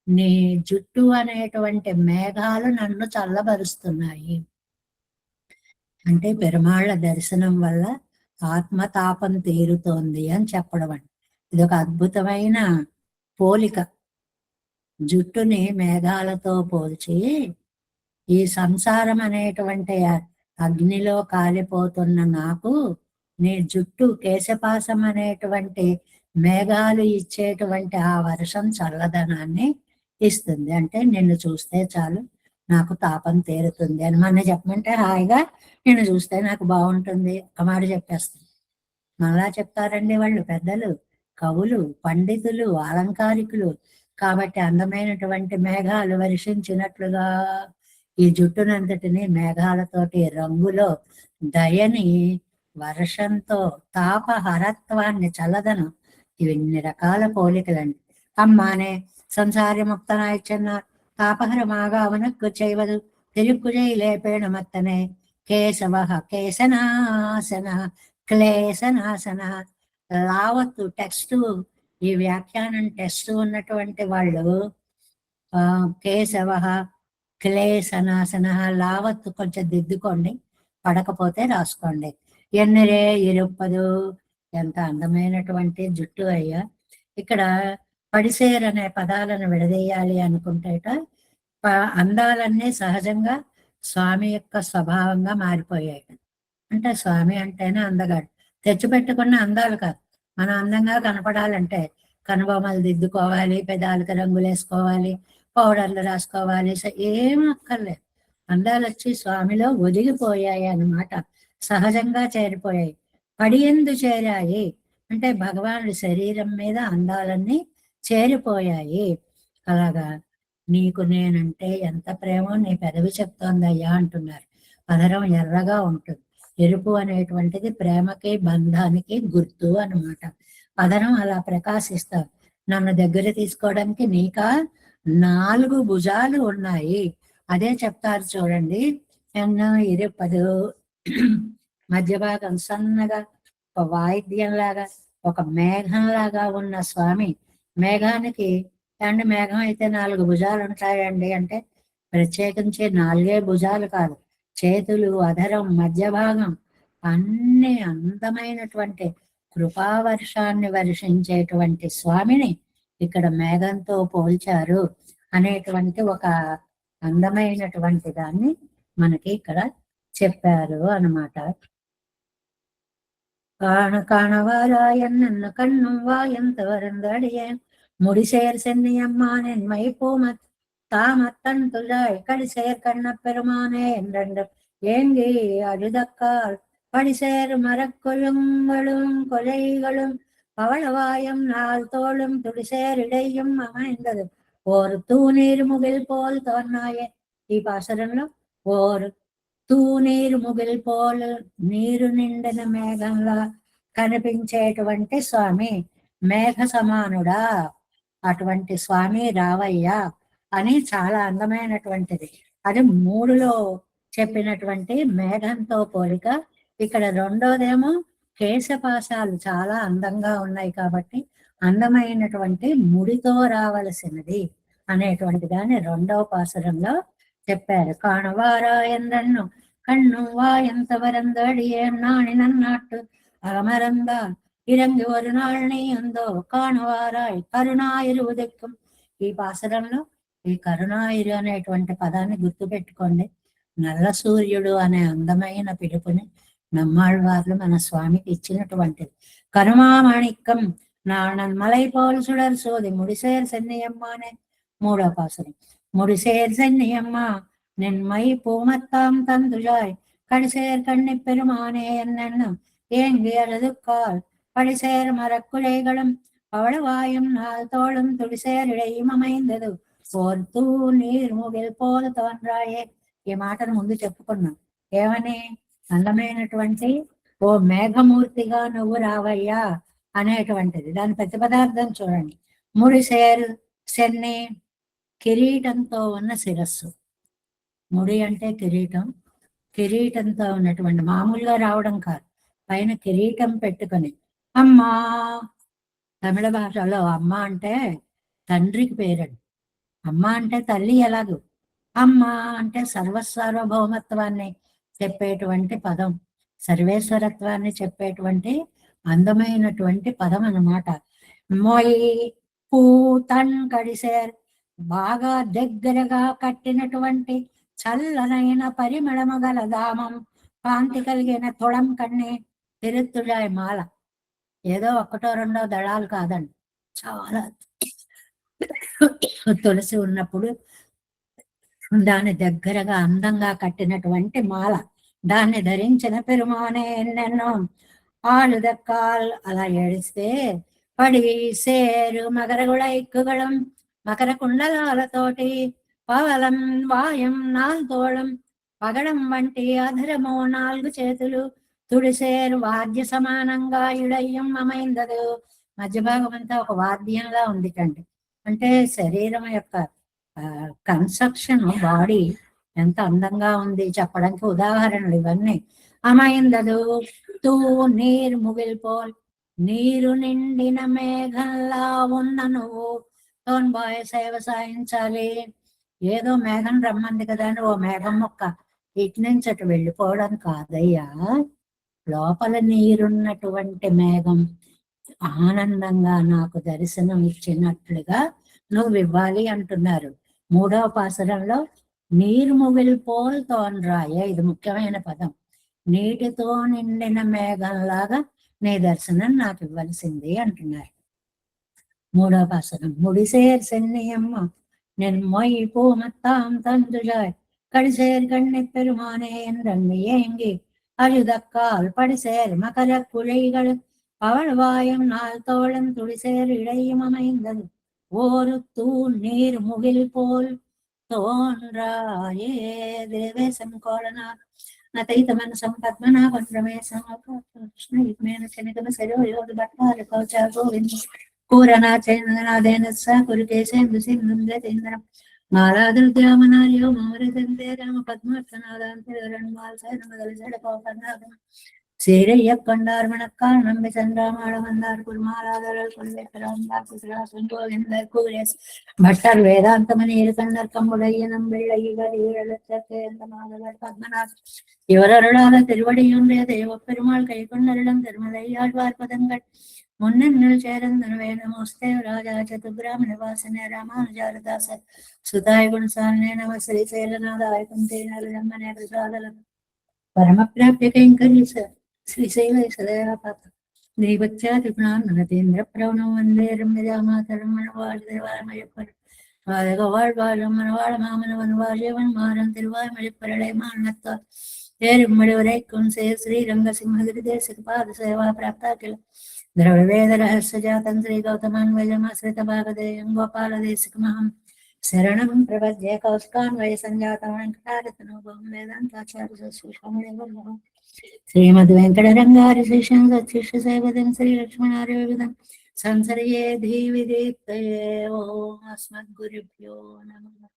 నీ జుట్టు అనేటువంటి మేఘాలు నన్ను చల్లబరుస్తున్నాయి. అంటే పెరుమాళ్ళ దర్శనం వల్ల ఆత్మతాపం తీరుతోంది అని చెప్పడం అండి. ఇది ఒక అద్భుతమైన పోలిక. జుట్టుని మేఘాలతో పోల్చి ఈ సంసారం అనేటువంటి అగ్నిలో కాలిపోతున్న నాకు నీ జుట్టు కేశపాసం అనేటువంటి మేఘాలు ఇచ్చేటువంటి ఆ వర్షం చల్లదనాన్ని ఇస్తుంది. అంటే నిన్ను చూస్తే చాలు నాకు తాపం తీరుతుంది అని మన చెప్పమంటే హాయిగా నిన్ను చూస్తే నాకు బాగుంటుంది ఒక మాట చెప్పేస్తుంది. మళ్ళా చెప్తారండి వాళ్ళు పెద్దలు, కవులు, పండితులు, అలంకారికులు. కాబట్టి అందమైనటువంటి మేఘాలు వర్షించినట్లుగా ఈ జుట్టునంతటిని మేఘాలతోటి రంగులో దయని, వర్షంతో తాపహరత్వాన్ని, చల్లదనం, ఇవన్నీ రకాల పోలికలండి. అమ్మానే సంసారి ముక్తనాయచ్చన్న తాపహరమాగా అవనక్కు చేయవదు తిరుక్కుజై లేపేణమత్తనే. కేశవ కేశనాసన క్లేశనాసన. లావత్తు టెక్స్ట్, ఈ వ్యాఖ్యానం టెక్స్ట్ ఉన్నటువంటి వాళ్ళు కేశవ క్లేశనాసన, లావత్తు కొంచెం దిద్దుకోండి, పడకపోతే రాసుకోండి. ఎన్నిరే ఇరుప్పదు, ఎంత అందమైనటువంటి జుట్టు అయ్యా. ఇక్కడ పడిసేర్ అనే పదాలను విడదీయాలి అనుకుంటేట అందాలన్నీ సహజంగా స్వామి యొక్క స్వభావంగా మారిపోయాయి. అంటే స్వామి అంటేనే అందగాడు, తెచ్చిపెట్టుకున్న అందాలు కాదు. మనం అందంగా కనపడాలంటే కనుబొమ్మలు దిద్దుకోవాలి, పెదాలకు రంగులు వేసుకోవాలి, పౌడర్లు రాసుకోవాలి, ఏం అక్కర్లేదు. అందాలు వచ్చి స్వామిలో ఒదిగిపోయాయి అన్నమాట. సహజంగా చేరిపోయాయి. పడియందు చేరాయి అంటే భగవానుడి శరీరం మీద అందాలన్నీ చేరిపోయాయి. అలాగా నీకు నేనంటే ఎంత ప్రేమో నీ పెదవి చెప్తోందయ్యా అంటున్నారు. పదరం ఎర్రగా ఉంటుంది. ఎరుపు అనేటువంటిది ప్రేమకి బంధానికి గుర్తు అన్నమాట. పదరం అలా ప్రకాశిస్తావు. నన్ను దగ్గర తీసుకోవడానికి నీకా 4 భుజాలు ఉన్నాయి. అదే చెప్తారు చూడండి. ఎన్నో ఇరుపదు మధ్య భాగం సన్నగా ఒక వాయిద్యంలాగా ఒక మేఘంలాగా ఉన్న స్వామి. మేఘానికి అండి మేఘం అయితే 4 భుజాలు ఉంటాయండి అంటే ప్రత్యేకించి 4 భుజాలు కాదు, చేతులు, అధరం, మధ్య భాగం అన్ని అందమైనటువంటి కృపావర్షాన్ని వర్షించేటువంటి స్వామిని ఇక్కడ మేఘంతో పోల్చారు అనేటువంటి ఒక అందమైనటువంటి దాన్ని మనకి ఇక్కడ చెప్పారు అన్నమాట. காணவாராயன் கண்ணும் வாயந்த வருந்தடிய முடிசேர் சென்னியம்மானின் மைப்பூமத் தாமத்தன் துழாய் கடிசேர் கண்ண பெருமானே என்றென்று ஏங்கி அழுதக்கால் படிசேர் மரக்கொழுங்களும் கொலைகளும் பவளவாயும் நாள் தோளும் துடிசேர் இடையும் அமைந்தது ஒரு தூநீர் முகில் போல் தோன்னாயே. ఈ పాసరంలో ఓరు తూనీరు ముగిల్ పోలు నీరు నిండిన మేఘంలా కనిపించేటువంటి స్వామి, మేఘ సమానుడా అటువంటి స్వామి రావయ్యా అని చాలా అందమైనటువంటిది. అది 3లో చెప్పినటువంటి మేఘంతో పోలిక. ఇక్కడ రెండోదేమో కేశపాశాలు చాలా అందంగా ఉన్నాయి కాబట్టి అందమైనటువంటి ముడితో రావలసినది అనేటువంటి దాన్ని 2వ పాసురంలో చెప్పారు. కాణవారాయన్ను கண்ணும் வாயந்த வரந்தடியே நாணி நன்னாட்டு அகமரந்தா இறங்கி ஒரு நாள் நீ అందో కాణవారాయ్ కరుణాయిరువుదెక్కం. ఈ పాసరంలో ఈ కరుణాయిరు అనేటువంటి పదాన్ని గుర్తుపెట్టుకోండి. నల్ల సూర్యుడు అనే అందమైన పిలుపుని నమ్మాళ్ళవార్లు మన స్వామికి ఇచ్చినటువంటిది. కరుమామాణిక్కం నాణన్ మలై పోలు సుడర్ సోది ముడిసేర్ సెన్నియమ్మ అనే 3వ పాసరం. முடிசேர் சென்னியம்மா நென்மை பூமத்தாம் தந்துழாய் கடிசேர் கண்ணி பெருமானே என்னென்னும் ஏங்கி அழுதுக்கால் படிசேர் மரக்குழைகளும் பவளவாயும் நாள் தோளும் துடிசேர் இடையும் அமைந்தது ఓర్ తూ నీరు ముగిల్ పోలు తోన్రాయే. ఈ మాటను ముందు చెప్పుకున్నాం. ఏమని? అందమైనటువంటి ఓ మేఘమూర్తిగా నువ్వు రావయ్యా అనేటువంటిది. దాని ప్రతిపదార్థం చూడండి. ముడిసేరు సెన్ని కిరీటంతో ఉన్న శిరస్సు. ముడి అంటే కిరీటం. కిరీటంతో ఉన్నటువంటి మామూలుగా రావడం కాదు, పైన కిరీటం పెట్టుకొని అమ్మా. తమిళ భాషలో అమ్మ అంటే తండ్రికి పేరండి. అమ్మ అంటే తల్లి ఎలాగూ, అమ్మ అంటే సర్వసార్వభౌమత్వాన్ని చెప్పేటువంటి పదం, సర్వేశ్వరత్వాన్ని చెప్పేటువంటి అందమైనటువంటి పదం అన్నమాట. మొయ్ పూతన్ కడిసేర్ బాగా దగ్గరగా కట్టినటువంటి చల్లనైన పరిమళము గల దామం, కాంతి కలిగిన తొడం కన్నే తిరుత్తుళాయి మాల. ఏదో 1-2 దళాలు కాదండి, చాలా తులసి ఉన్నప్పుడు దాని దగ్గరగా అందంగా కట్టినటువంటి మాల. దాన్ని ధరించిన పెరుమానే ఎన్నెన్నో ఆలుదక్కాల్ అలా ఏడిస్తే పడి సేరు మకరగుళైక్కుగళం మకర కుండలాలతోటి పవలం వాయం 4 తోళం పగడం వంటి అధరమో 4 చేతులు తుడిసేరు వాద్య సమానంగా ఇడయ్యం అమైందదు. మధ్య భాగం అంతా ఒక వాద్యంలా ఉంది కండి. అంటే శరీరం యొక్క కన్స్ట్రక్షన్, బాడీ ఎంత అందంగా ఉంది చెప్పడానికి ఉదాహరణలు ఇవన్నీ. అమైందదు తూ నీరు ముగిల్పోల్ నీరు నిండిన మేఘంలా ఉన్న నువ్వు తోన్బాయ్ సేవ సాయించాలి. ఏదో మేఘం రమ్మంది కదా అని ఓ మేఘం మొక్క ఇటు నుంచి అటు వెళ్ళిపోవడం కాదయ్యా. లోపల నీరున్నటువంటి మేఘం ఆనందంగా నాకు దర్శనం ఇచ్చినట్లుగా నువ్వు ఇవ్వాలి అంటున్నారు. 3వ పాసరంలో నీరు ముగిల్ పోల్ తోన్రాయే, ఇది ముఖ్యమైన పదం. నీటితో నిండిన మేఘంలాగా నీ దర్శనం నాకు ఇవ్వాల్సింది అంటున్నారు. 3వ పాసరం. ముడిసేర్ సెన్నియమ్మ నెన్మొయ్ పూమత్తాం తందుజాయ్ கடிசேர் கண்ணி பெருமானே என்றங்கி அழுதக்கால் படிசேர் மகர குழைகள் அவழ்வாயும் நாள் தோழன் துடிசேர் இடையும் அமைந்தது ஒரு தூண் நீர் முகில் போல் தோன்றாயே தேவேசம் கோலனார் నతైతమనసం పద్మనాభం రమేశం కృష్ణ యుగ్మేన శనిగమ శరోయోధ భట్టార కౌచ గోవింద కూరనాథేన స కురుకేశేందు సింధుంద్రేంద్రం మాలాదుర్ద్యామనార్యో మౌరదందే రామ పద్మర్థనాదాంతరణమాల్ సైనమదల జడపన్నాగం சேரைய கொண்டார் மணக்கால் நம்பி சென்றாமாட வந்தார் குருமாராதரர் கொள்ளைப்பராந்தார் குசராசுங்கோவிந்தர் கூரேஸ் பட்டர் வேதாந்தமணி இருக்கண்ணர் கம்புடைய நம்பிள்ளைகள் ஈழத்தேர்ந்த மாதவர் பத்மநாத் இவரருளாத திருவடியொன்றிய தெய்வ பெருமாள் கை கொண்டரிடம் திருமலையாழ்வார் பதங்கள் முன்னில் சேரந்தனவே நமோஸ்தே ராஜா சதுர்பிராமண வாசனே ராமானுஜாரதாசர் சுதாய் குணசாலனே நம ஸ்ரீ சேலநாதாய குந்தே நரமனே பிரசாதலம் பரமப்பிராப்திய கைங்கரிய श्रीशैल सदयापात देवच्या त्रिपुणान नगतेंद्र प्रवण वंदे रम्यजामातरं मनवाळ திருவாய்மொழிப்பர் வாழ்க வாழும் மனவாழ மாமனவன் வாழியவன் மாறன் திருவாய்மொழிப்பரளை மானத்தார் தேரும்மொழி உரைக்கும் சேர் ஸ்ரீரங்கசிம்மகிரி தேசிக பாத சேவா பிராப்தாக்கில திரவிட வேத ரகசிய ஜாதம் ஸ்ரீ கௌதமான்வயமாசிரித பாகதேயம் கோபால தேசிகமஹம் शरणं प्रपद्ये कौस्कान्वय सञ्जातमङ्कटारतनोभं वेदान्ताचार्य श्रीमद्वेङ्कटरङ्गारि श्रीशं सत्शिष्यसेवदं श्रीलक्ष्मणार्यविदं संसर्ये धीविदीप्तये ॐ अस्मद्गुरुभ्यो नमः।